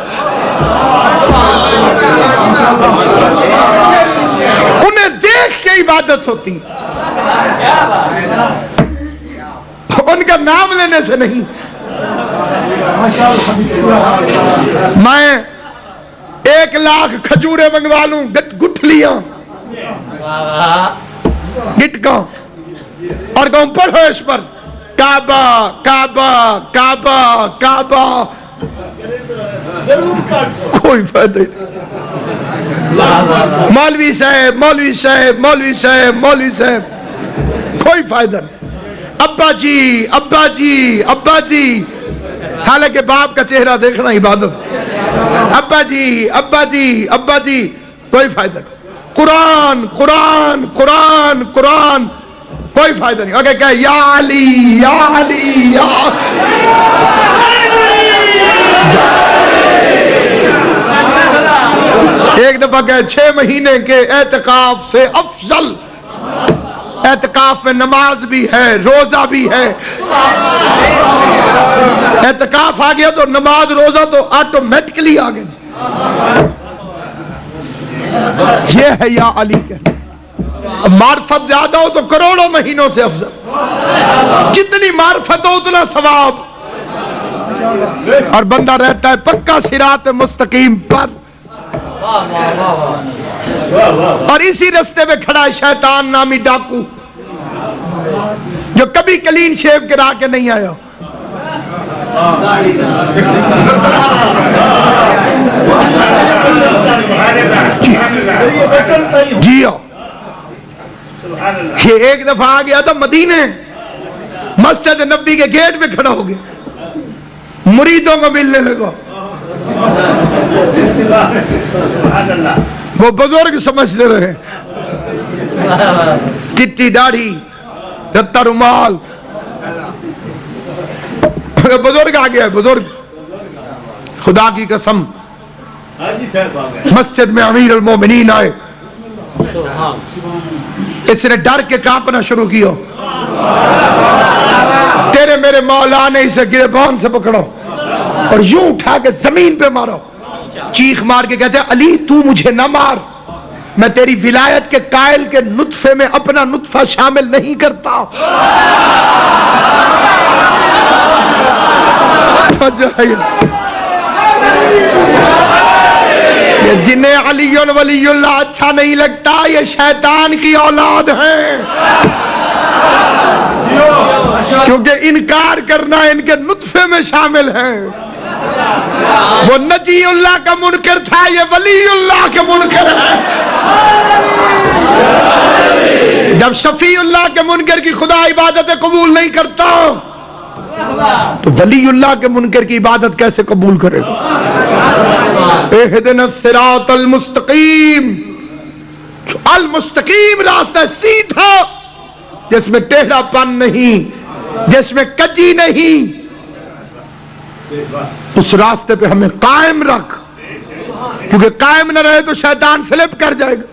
Speaker 1: انہیں دیکھ کے عبادت ہوتی، ان کا نام لینے سے نہیں۔ میں 1 لاکھ کھجوریں منگوا لوں، گٹھلیاں، گٹکاں، اور کہوں پڑھو اس پر کعبہ کعبہ کعبہ کعبہ، کوئی فائدہ نہیں۔ مولوی صاحب مولوی صاحب مولوی صاحب مولوی صاحب، کوئی فائدہ نہیں۔ ابا جی ابا جی ابا جی، حالانکہ باپ کا چہرہ دیکھنا عبادت۔ ابا جی ابا جی ابا جی، کوئی فائدہ نہیں۔ قرآن قرآن قرآن قرآن، کوئی فائدہ نہیں۔ اگر کہے یا علی یا علی یا ایک دفعہ کہے 6 مہینے کے اعتکاف سے افضل۔ اعتکاف میں نماز بھی ہے، روزہ بھی ہے۔ اعتکاف آ گیا تو نماز روزہ تو آٹومیٹکلی آ گئے۔ یہ ہے یا علی کہنا۔ معرفت زیادہ ہو تو کروڑوں مہینوں سے افضل، جتنی معرفت ہو اتنا ثواب، اور بندہ رہتا ہے پکا صراط مستقیم پر، اور اسی رستے میں کھڑا ہے شیطان نامی ڈاکو جو کبھی کلین شیو کرا کے نہیں آیا۔ جی یہ ایک دفعہ آ گیا تھا مدینے، مسجد نبی کے گیٹ پہ کھڑا ہو گیا، مریدوں کو ملنے لگا۔ وہ بزرگ سمجھتے رہے، چٹی داڑھی، رتا رومال، بزرگ آ گیا ہے، بزرگ، خدا کی قسم مسجد میں امیر المومنین آئے، اس نے ڈر کے کانپنا شروع کیا، تیرے میرے مولا نے اسے گریبان سے پکڑو اور یوں اٹھا کے زمین پہ مارو، چیخ مار کے کہتے ہیں علی تو مجھے نہ مار، میں تیری ولایت کے قائل کے نطفے میں اپنا نطفہ شامل نہیں کرتا۔ یہ جنہیں علی ولی اللہ اچھا نہیں لگتا یہ شیطان کی اولاد ہیں، کیونکہ انکار کرنا ان کے نطفے میں شامل ہے۔ وہ نجی اللہ کا منکر تھا، یہ ولی اللہ کے منکر ہے۔ جب شفیع اللہ کے منکر کی خدا عبادت قبول نہیں کرتا تو ولی اللہ کے منکر کی عبادت کیسے قبول کرے گا؟ اہدنا الصراط المستقیم، المستقیم راستہ سیدھا جس میں ٹیڑھا پن نہیں، جس میں کجی نہیں، اس راستے پہ ہمیں قائم رکھ، کیونکہ قائم نہ رہے تو شیطان سلپ کر جائے گا۔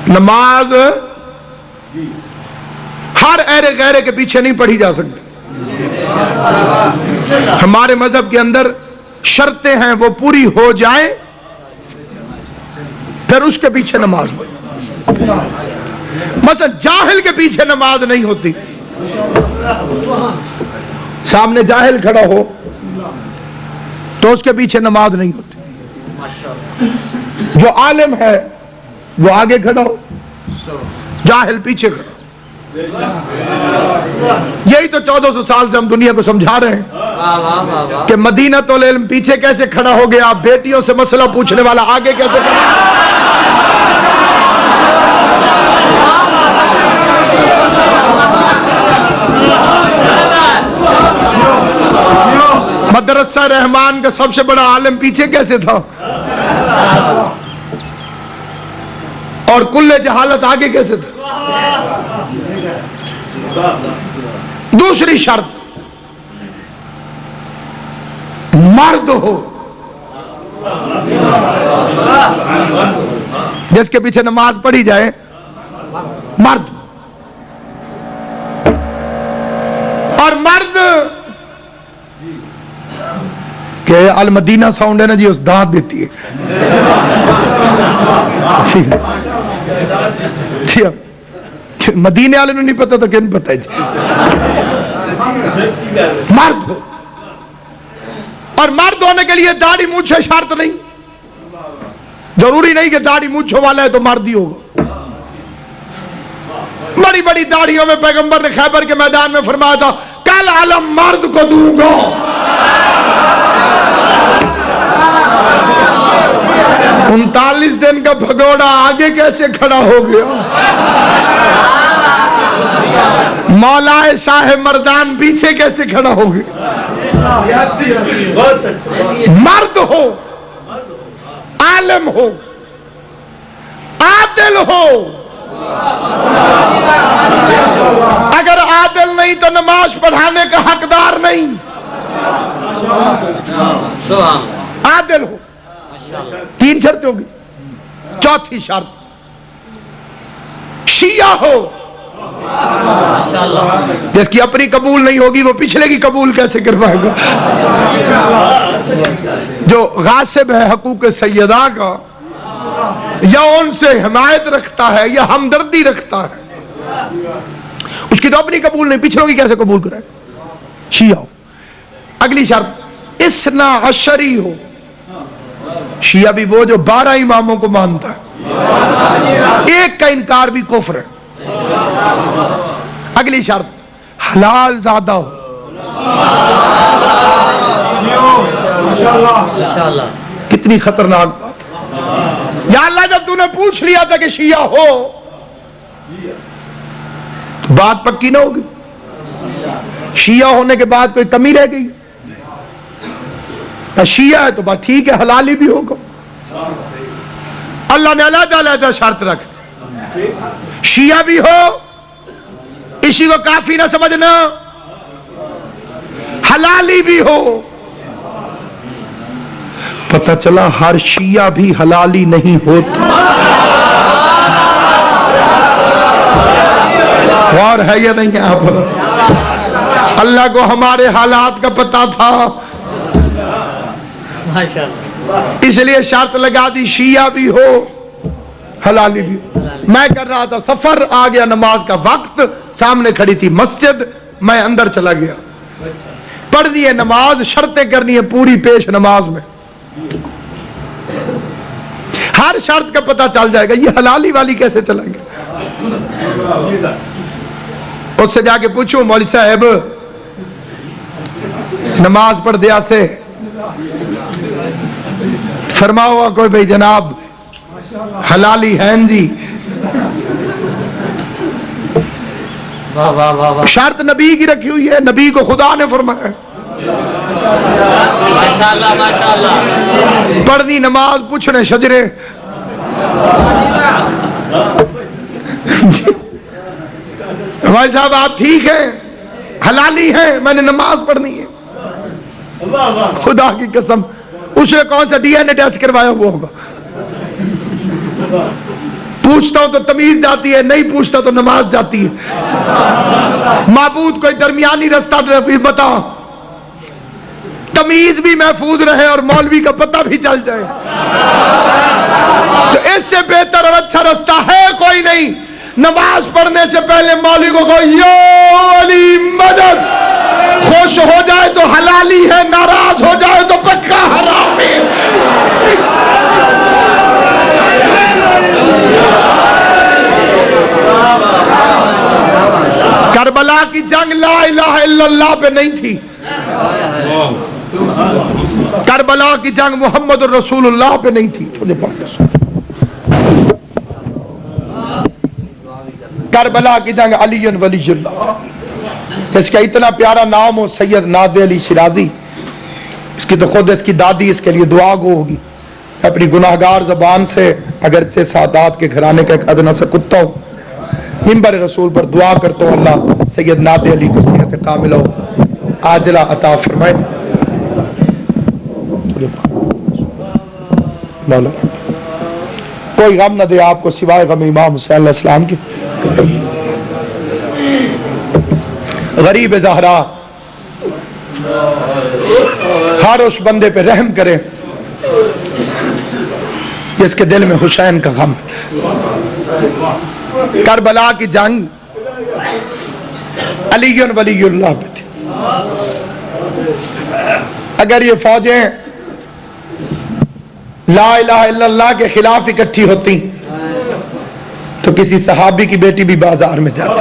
Speaker 1: نماز ہر ایرے غیرے کے پیچھے نہیں پڑھی جا سکتی، ہمارے مذہب کے اندر شرطیں ہیں، وہ پوری ہو جائیں پھر اس کے پیچھے نماز پڑھی۔ مثلا جاہل کے پیچھے نماز نہیں ہوتی، سامنے جاہل کھڑا ہو تو اس کے پیچھے نماز نہیں ہوتی، جو عالم ہے وہ آگے کھڑا ہو، جاہل پیچھے کھڑا ہو۔ یہی تو 1400 سال سے ہم دنیا کو سمجھا رہے ہیں کہ مدینۃ العلم پیچھے کیسے کھڑا ہو گیا، بیٹیوں سے مسئلہ پوچھنے والا آگے کیسے کھڑا۔ مدرسہ رحمان کا سب سے بڑا عالم پیچھے کیسے تھا، اور کل جہالت آگے کیسے تھا۔ دوسری شرط، مرد ہو، جس کے پیچھے نماز پڑھی جائے مرد، اور مرد کہ المدینہ ساؤنڈ ہے نا جی، اس دانت دیتی ہے مدینے والے نے نہیں پتا تو کن پتا ہے جی۔ مرد ہو، اور مرد ہونے کے لیے داڑھی مونچھے شرط نہیں، ضروری نہیں کہ داڑھی مونچھوں والا ہے تو مرد ہی ہوگا۔ بڑی بڑی داڑھیوں میں پیغمبر نے خیبر کے میدان میں فرمایا تھا کل علم مرد کو دوں گا۔ 39 دن کا بھگوڑا آگے کیسے کھڑا ہو گیا؟ مولا شاہ مردان پیچھے کیسے کھڑا ہو گیا؟ مرد ہو، عالم ہو، عادل ہو۔ اگر عادل نہیں تو نماز پڑھانے کا حقدار نہیں۔ عادل ہو، 3 شرط ہوگی۔ چوتھی شرط، شیعہ ہو، جس کی اپنی قبول نہیں ہوگی وہ پچھلے کی قبول کیسے کروائے گا؟ جو غاصب ہے حقوق سیدہ کا، یا ان سے حمایت رکھتا ہے یا ہمدردی رکھتا ہے، اس کی تو اپنی قبول نہیں، پچھلوں کی کیسے قبول کرے؟ شیعہ ہو۔ اگلی شرط، اثنا عشری ہو، شیعہ بھی وہ جو 12 اماموں کو مانتا ہے، ایک کا انکار بھی کفر ہے۔ اگلی شرط، حلال زادہ ہو۔ کتنی خطرناک بات ہے۔ یا اللہ جب تو نے پوچھ لیا تھا کہ شیعہ ہو تو بات پکی نہ ہوگی، شیعہ ہونے کے بعد کوئی کمی رہ گئی؟ شیعہ ہے تو بات ٹھیک ہے، حلالی بھی ہوگا۔ اللہ نے علیحدہ علیحدہ شرط رکھ، شیعہ بھی ہو اسی کو کافی نہ سمجھنا، حلالی بھی ہو۔ پتہ چلا ہر شیعہ بھی حلالی نہیں ہوتا۔ غور ہے یا نہیں آپ؟ اللہ کو ہمارے حالات کا پتہ تھا، اس لیے شرط لگا دی شیعہ بھی ہو حلالی بھی ہو۔ میں کر رہا تھا سفر، آ گیا نماز کا وقت، سامنے کھڑی تھی مسجد، میں اندر چلا گیا، پڑھ دی ہے نماز، شرطیں کرنی ہے پوری پیش نماز میں، ہر شرط کا پتہ چل جائے گا، یہ حلالی والی کیسے چلیں گے؟ اس سے جا کے پوچھو مولوی صاحب نماز پڑھ دیا سے فرماؤ کوئی بھائی جناب حلالی ہیں جی؟ شرط نبی کی رکھی ہوئی ہے، نبی کو خدا نے فرمایا، پڑھنی نماز پوچھنے شجرے۔ بھائی صاحب آپ ٹھیک ہیں، حلالی ہیں، میں نے نماز پڑھنی ہے، خدا کی قسم اس نے کون سا ڈی این اے ٹیسٹ کروایا ہوا ہوگا؟ پوچھتا ہوں تو تمیز جاتی ہے، نہیں پوچھتا تو نماز جاتی ہے۔ معبود کوئی درمیانی رستہ بتا، تمیز بھی محفوظ رہے اور مولوی کا پتہ بھی چل جائے، تو اس سے بہتر اور اچھا رستہ ہے کوئی نہیں۔ نماز پڑھنے سے پہلے مولوی کو کہو یا علی مدد، خوش ہو جائے تو حلالی ہے، ناراض ہو جائے تو پکا حرام ہے۔ کربلا کی جنگ لا الہ الا اللہ پہ نہیں تھی، کربلا کی جنگ محمد الرسول اللہ پہ نہیں تھی۔ کربلا کی جنگ علی ولی اللہ، جس کا اتنا پیارا نام ہو سید نادر علی شیرازی، اس کی تو خود اس کی دادی اس کے لیے دعا گو ہوگی۔ اپنی گناہگار زبان سے اگرچہ سادات کے گھرانے کا ایک ادنا سا کتا ہو، منبر رسول پر دعا کرتا ہوں اللہ سید نادر علی کو صحت کاملہ ہو عاجلہ عطا فرمائے۔ مولا کوئی غم نہ دے آپ کو سوائے غم امام حسین علیہ السلام کی۔ غریب زہرا ہر اس بندے پہ رحم کرے جس کے دل میں حسین کا غم۔ کربلا کی جنگ علی ولی اللہ پہ تھی۔ اگر یہ فوجیں لا الہ الا اللہ کے خلاف اکٹھی ہوتی تو کسی صحابی کی بیٹی بھی بازار میں جاتی۔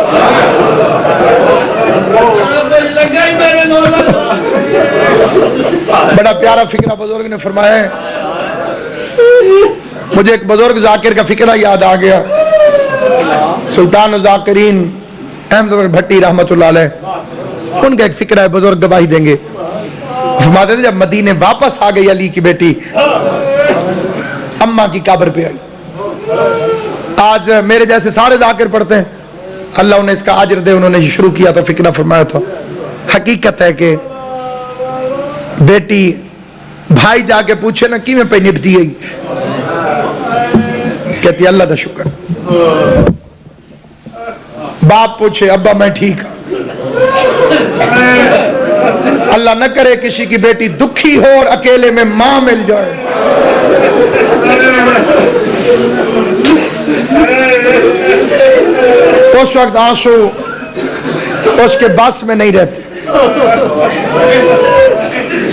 Speaker 1: بڑا پیارا فکرہ بزرگ نے فرمایا ہے، مجھے ایک بزرگ ذاکر کا فکرہ یاد آ گیا، سلطان الذاکرین احمد بھٹی رحمت اللہ علیہ، ان کا ایک فکرہ ہے، بزرگ گواہی دیں گے۔ فرماتے تھے جب مدینے واپس آ گئی علی کی بیٹی، اماں کی قبر پہ آئی۔ آج میرے جیسے سارے ذاکر پڑھتے ہیں، اللہ انہیں اس کا اجر دے، انہوں نے شروع کیا تھا فکرہ فرمایا تھا۔ حقیقت ہے کہ بیٹی بھائی جا کے پوچھے نا کی میں پہ نبتی ہے، کہتی اللہ دا شکر۔ باپ پوچھے ابا میں ٹھیک ہوں، اللہ نہ کرے کسی کی بیٹی دکھی ہو اور اکیلے میں ماں مل جائے۔ اس وقت آنسو اس کے بس میں نہیں رہتے۔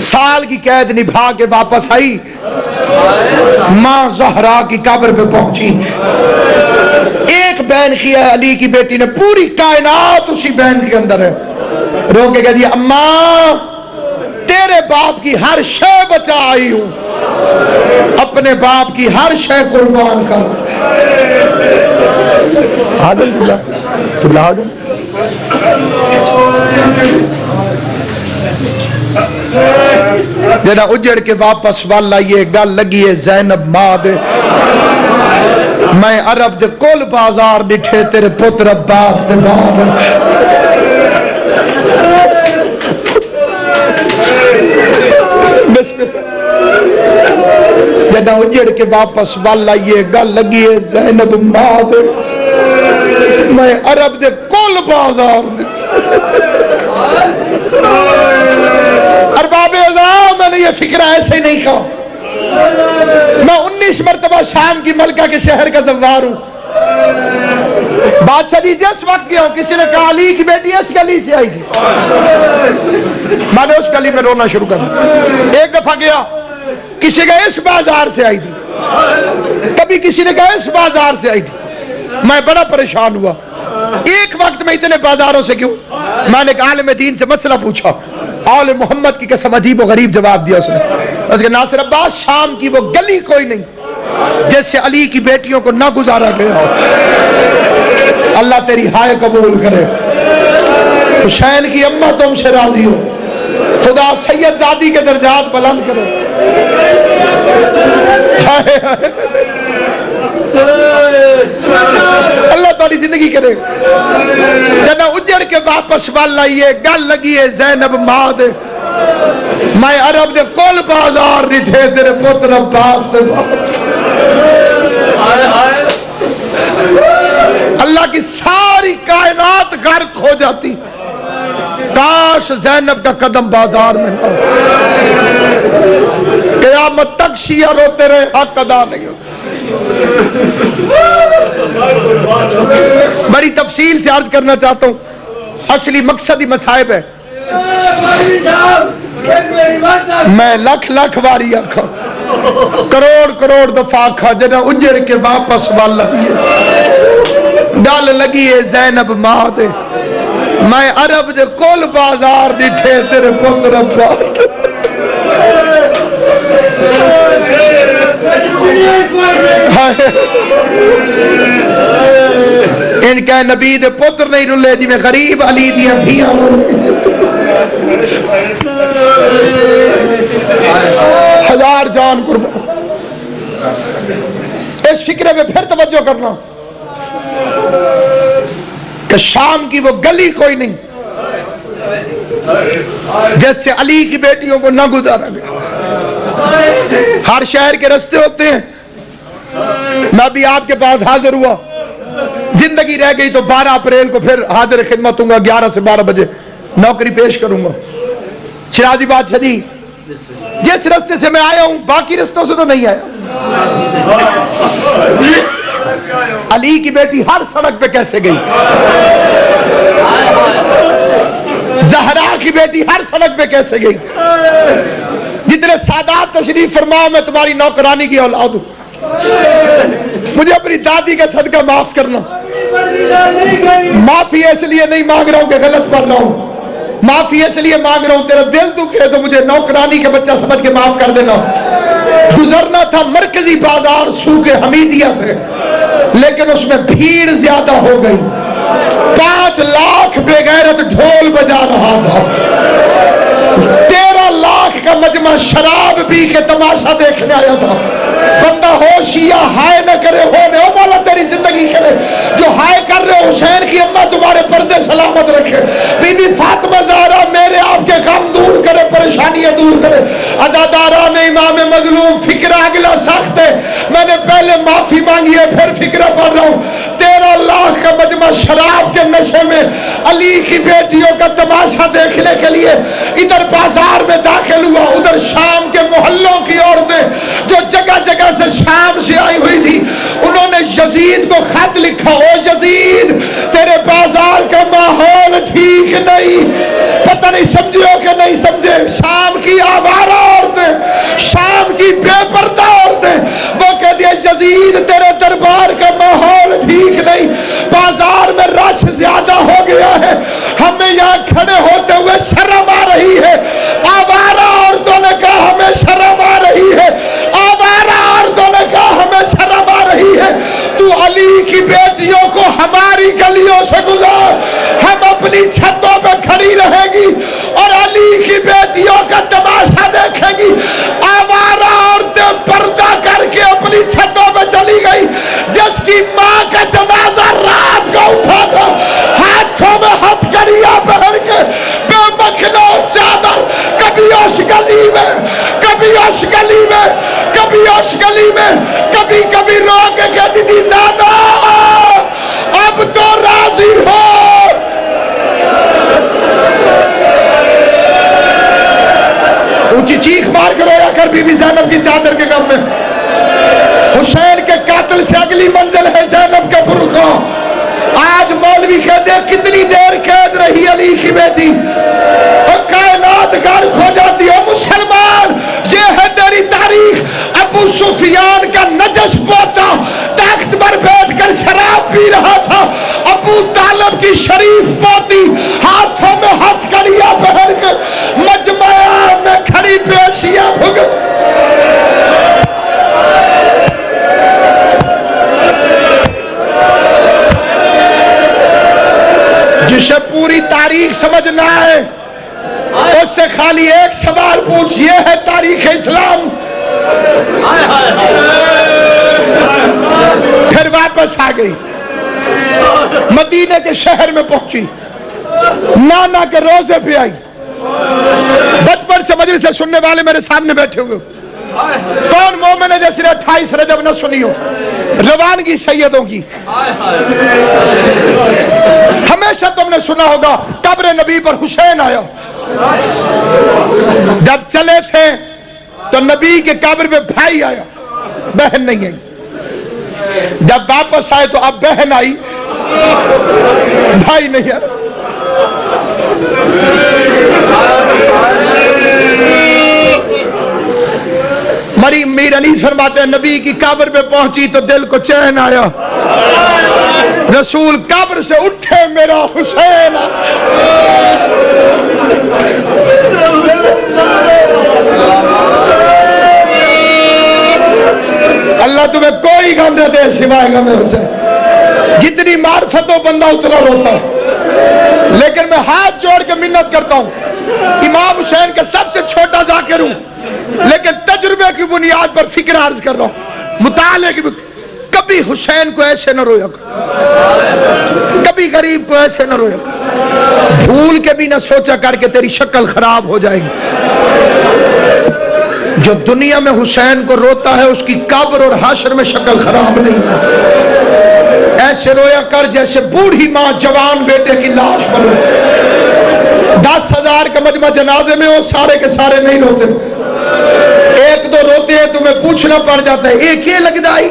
Speaker 1: سال کی قید نبھا کے واپس آئی، ماں زہرا کی قبر پہ پہنچی، ایک بہن کی ہے علی کی بیٹی نے، پوری کائنات اسی بہن کے اندر ہے، رو کے کہہ دیا اماں تیرے باپ کی ہر شے بچا آئی ہوں، اپنے باپ کی ہر شے قربان کر۔ عادل جڑا اجڑ کے واپس والا یہ گل لگی ہے زینب ماں دے، میں عرب دے کل بازار ڈٹھے تیرے پتر عباس دے باب، پہ جدہ اجڑ کے واپس والا یہ گل لگی ہے زینب ماں دے میں عرب دے کل بازار ارباب اعظام میں نے یہ فکرہ ایسے نہیں کہا میں 19 مرتبہ شام کی ملکہ کے شہر کا زوار ہوں بادشاہ جی جس وقت گیا ہوں کسی نے کہا علی کی بیٹی اس گلی سے آئی تھی میں نے اس گلی میں رونا شروع کر دیا ایک دفعہ گیا کسی کا اس بازار سے آئی تھی کبھی کسی نے کہا اس بازار سے آئی تھی میں بڑا پریشان ہوا ایک وقت میں اتنے بازاروں سے کیوں میں نے ایک عالم دین سے مسئلہ پوچھا آل محمد کی قسم عجیب و غریب جواب دیا اس نے ناصر عباس شام کی وہ گلی کوئی نہیں جس سے علی کی بیٹیوں کو نہ گزارا گیا ہو اللہ تیری ہائے قبول کرے حسین کی اماں تم سے راضی ہو خدا سید زادی کے درجات بلند کرے اللہ تاری زندگی کرے جنہ اجڑ کے واپس والا یہ گل لگی ہے زینب ماں دے میں عرب دے کل بازار نٹھے تیرے پتر عباس دے اللہ کی ساری کائنات غرق ہو جاتی کاش زینب کا قدم بازار میں نہ قیامت تک شیعہ روتے رہے حق ادا نہیں ہوتا بڑی تفصیل سے عرض کرنا چاہتا ہوں اصلی مقصد ہی مصائب ہے میں لکھ لکھ باری آکھا کروڑ کروڑ دفعہ آکھا جنہ اجڑ کے واپس والا ڈال لگی ہے زینب ماں دے میں عرب دے کل بازار ڈٹھے تیرے پتر عباس ان کا نبی دے پتر نہیں رلے جی میں غریب علی دیاں دھیاں ہزار جان قربان اس فکرے میں پھر توجہ کرنا کہ شام کی وہ گلی کوئی نہیں جس سے علی کی بیٹیوں کو نہ گزارا گیا ہر شہر کے رستے ہوتے ہیں میں بھی آپ کے پاس حاضر ہوا زندگی رہ گئی تو 12 اپریل کو پھر حاضر خدمت ہوں گا 11 سے 12 بجے نوکری پیش کروں گا شیرازی بادشاہ جی جس رستے سے میں آیا ہوں باقی رستوں سے تو نہیں آیا علی کی بیٹی ہر سڑک پہ کیسے گئی زہرا کی بیٹی ہر سڑک پہ کیسے گئی جتنے سادات تشریف فرماؤ میں تمہاری نوکرانی کی اولاد ہوں مجھے اپنی دادی کا صدقہ معاف کرنا معافی اس لیے نہیں مانگ رہا ہوں کہ غلط پڑھ رہا ہوں معافی اس لیے مانگ رہا ہوں تیرا دل دکھے تو مجھے نوکرانی کا بچہ سمجھ کے معاف کر دینا گزرنا تھا مرکزی بازار سوق حمیدیہ سے لیکن اس میں بھیڑ زیادہ ہو گئی 5 لاکھ بے غیرت ڈھول بجا رہا تھا 13 لاکھ کا مجمع شراب پی کے تماشا دیکھنے آیا تھا بندہ ہوشیا ہائے نہ کرے ہونے او مولا تیری زندگی کرے جو ہائے کر رہے حسین کی اماں تمہارے پردے سلامت رکھے بی بی فاطمہ زہرا میرے آپ کے غم دور کرے پریشانیاں دور کرے عزاداران امام مظلوم فکرہ اگلا سخت ہے میں نے پہلے معافی مانگی ہے پھر فکرہ پڑھ رہا ہوں 13 لاکھ کا مجمع شراب کے نشے میں علی کی بیٹیوں کا تماشا دیکھنے کے لیے ادھر بازار میں داخل ہوا ادھر شام کے محلوں کی عورتیں جو جگہ جگہ سے شام سے آئی ہوئی تھی انہوں نے یزید کو خط لکھا او یزید تیرے بازار کا ماحول ٹھیک نہیں پتہ نہیں سمجھو کہ نہیں سمجھے شام کی آوارہ عورتیں شام کی بے پردہ عورتیں وہ کہہ دیا یزید تیرے دربار کا ماحول ٹھیک نہیں بازار میں رش زیادہ ہو گیا ہے ہمیں یہاں کھڑے ہوتے ہوئے شرم آ رہی ہے آوارہ عورتوں نے کہا ہمیں شرم آ رہی ہے آوارہ عورتوں نے کہا ہمیں شرم آ رہی ہے تو علی کی بیٹیوں کو ہماری گلیوں سے گزار ہم اپنی چھتوں پہ کھڑی رہے گی اور علی کی بیٹیوں کا تماشا دیکھے گی آوارہ عورتیں پردہ کر کے اپنی چھتوں پہ چلی گئی جس کی ماں کا جنازہ رات کو اٹھا تھا ہاتھوں میں ہتھ کڑیاں پہن کے بے مکھنوں چادر اونچی چیخ مار کے رویا کر بی بی زینب کی چادر کے غم میں. حسین کے قاتل سے اگلی منزل ہے زینب کا برقع. آج مولوی کہتے ہیں کتنی دیر قید رہی علی کی بیٹی اور کائنات غرق ہو جاتی ہے. مسلمان یہ ہے تیری تاریخ. ابو سفیان کا نجس پوتا تخت پر بیٹھ کر شراب پی رہا تھا. ابو طالب کی شریف پوتی ہاتھوں میں ہتھ کڑیاں پہن کر مجمع میں کھڑی پیشیاں بھگت. جسے پوری تاریخ سمجھنا ہے اس سے خالی ایک سوال پوچھ. یہ ہے تاریخ اسلام. پھر واپس آ گئی, مدینے کے شہر میں پہنچی, نانا کے روزے پہ آئی. بچپن سے مجلس سے سننے والے میرے سامنے بیٹھے ہوئے, کون مومن ہے جیسے 28 رجب نہ سنی ہو؟ روانگی سیدوں کی. ہمیشہ تم نے سنا ہوگا قبر نبی پر حسین آیا. جب چلے تھے تو نبی کے قبر پہ بھائی آیا, بہن نہیں آئی. جب واپس آئے تو اب بہن آئی, بھائی نہیں آیا. میر انیس فرماتے ہیں نبی کی قبر پہ پہنچی تو دل کو چین آیا. رسول قبر سے اٹھے میرا حسین. اللہ تمہیں کوئی غم نہ دے سوائے غم حسین. جتنی معرفت ہو بندہ اتنا روتا ہے. لیکن میں ہاتھ جوڑ کے منت کرتا ہوں, امام حسین کا سب سے چھوٹا ذاکر ہوں, لیکن تجربے کی بنیاد پر فکر عرض کر رہا ہوں, مطالعے کی. کبھی حسین کو ایسے نہ رویا, کبھی غریب کو ایسے نہ رویا. بھول کے بھی نہ سوچا کر کے تیری شکل خراب ہو جائے گی. جو دنیا میں حسین کو روتا ہے اس کی قبر اور حشر میں شکل خراب نہیں. ایسے رویا کر جیسے بوڑھی ماں جوان بیٹے کی لاش پر روتی. 10,000 کا مجمع جنازے میں ہو, سارے کے سارے نہیں روتے. ایک دو روتے ہیں, تمہیں پوچھنا پڑ جاتا ہے ایک یہ لگتا ہے,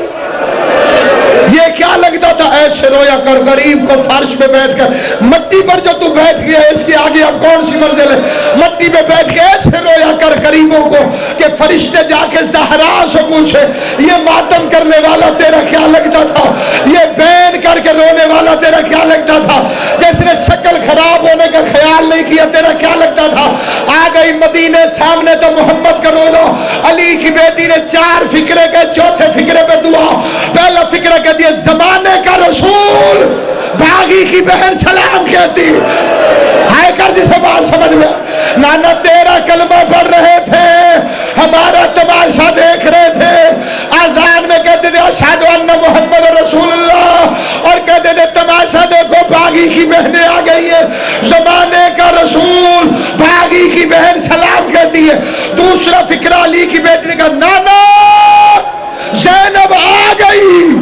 Speaker 1: یہ کیا لگتا تھا. ایسے رویا کر. غریب کو فرش پہ بیٹھ کر, مٹی پر جو تو بیٹھ گیا اس کی آگے اب کون سی منزل ہے, مٹی پہ بیٹھ کے ایسے رویا کر غریبوں کو کہ فرشتے جا کے زہرا سے پوچھے یہ ماتم کرنے والا تیرا کیا لگتا تھا, یہ بین کر کے رونے والا تیرا کیا لگتا تھا, جس نے شکل خراب ہونے کا خیال نہیں کیا تیرا کیا لگتا تھا. آ گئی مدینے سامنے تو محمد کا رونا. علی کی بیٹی نے 4 فکرے کے, چوتھے فکرے پہ دعا. پہلا فکرہ کہتی ہے زمانے کا رسول, بھاگی کی بہن سلام کہتی ہے کر جسے بات سمجھ میں. نانا تیرا کلمہ پڑھ رہے تھے, ہمارا تماشا دیکھ رہے تھے. آزان میں کہتے تھے اشہد ان محمد رسول اللہ, اور کہتے تھے تماشا دیکھو بھاگی کی بہنیں آ گئی ہیں. زمانے کا رسول, بھاگی کی بہن سلام کہتی ہے. دوسرا فکرہ علی کی بیٹی نے کہا نانا زینب آ گئی,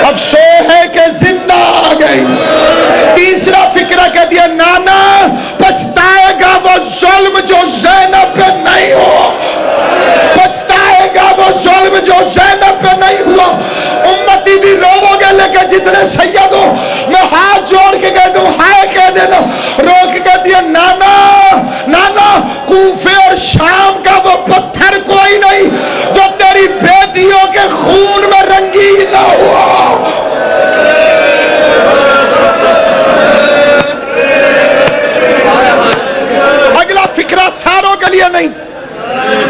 Speaker 1: افسوس ہے کہ زندہ آ گئی. تیسرا فکرہ کہہ دیا نانا پچھتائے گا وہ ظلم جو زینب پہ نہیں ہوا, پچھتائے گا وہ ظلم جو زینب پہ نہیں ہوا. امتی بھی رو گے لیکن جتنے سید ہو میں ہاتھ جوڑ کے کہہ دوں ہائے کہہ دینا. رو کے کہہ دیا نانا, نانا کوفے اور شام کا وہ پتھر کوئی نہیں جو تیری بیٹیوں کے خون میں رنگین نہ ہوا. اگلا فکرہ ساروں کے لیے نہیں,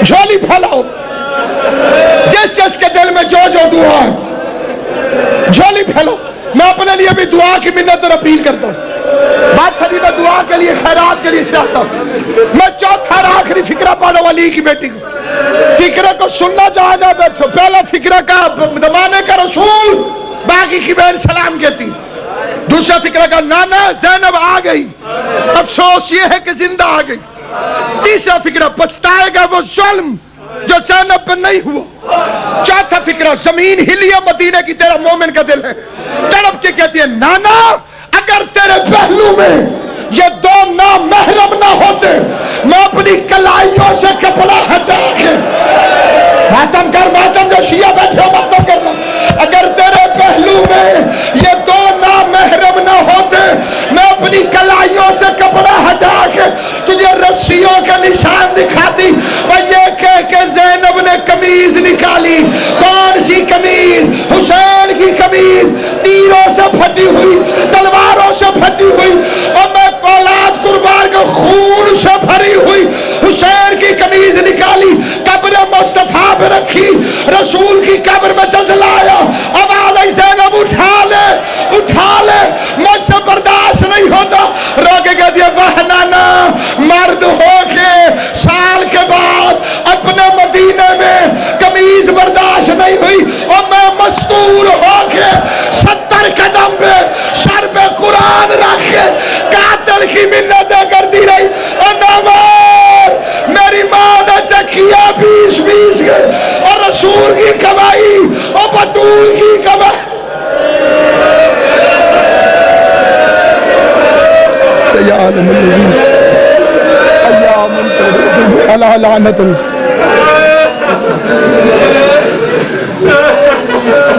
Speaker 1: جھولی پھیلاؤ. جس جس کے دل میں جو دعا ہے جھولی پھیلاؤ. میں اپنے لیے بھی دعا کی منت اور اپیل کرتا ہوں. بات سجی میں دعا کے لیے, خیرات کے لیے سیاست. میں چوتھا اور آخری فکرہ پڑھو علی کی بیٹی کو. فکرہ کو سننا جہاں بیٹھو. پہلا فکرہ کا زمانے کا رسول, باقی کی بہن سلام کہتی. دوسرا فکرہ کا نانا زینب آ گئی, افسوس یہ ہے کہ زندہ آ گئی. تیسرا فکرہ پچھتائے گا وہ ظلم جو زینب پہ نہیں ہوا. چوتھا فکرہ زمین ہلی ہے مدینے کی, تیرا مومن کا دل ہے. تڑپ کے کہتی ہے نانا اگر تیرے پہلو میں یہ 2 نامحرم نہ ہوتے, میں اپنی کلائیوں سے کپڑا ہٹا کے ماتم کر، ماتم جو شیعہ بیٹھے ہو ماتم کرنا، اگر تیرے پہلو میں یہ دو نامحرم نہ ہوتے میں اپنی کلائیوں سے کپڑا ہٹا کے تجھے رسیوں کا نشان دکھاتی۔ اور یہ کہہ کہ زینب نے قمیض نکالی، کون سی قمیض؟ حسین کی قمیض، تیروں سے پھٹی ہوئی، تلواروں سے پھٹی ہوئی، اور میں اولاد قربان کے خون سے بھری ہوئی حسین کی قمیض نکالی، قبر مصطفیٰ پہ رکھی، رسول کی قبر میں چلچلایا، آواز آئی زینب اٹھا لے، اٹھا لے، مجھ سے برداشت نہیں ہوتا۔ رو کے کہہ دیا وحنانا، مرد ہو کے سال کے بعد اپنے مدینے میں قمیض برداشت نہیں ہوئی، اور میں مستور ہو کے 70 قدم پہ سر پہ قرآن رکھ کے قاتل کی منتیں کرتی رہی۔ اور نامار میری ماں نے چکیا 20 کے، اور رسول کی کمائی اور بطول کی کمائی۔ سیعالم الذین ایام القرآن علی لعنت اللہ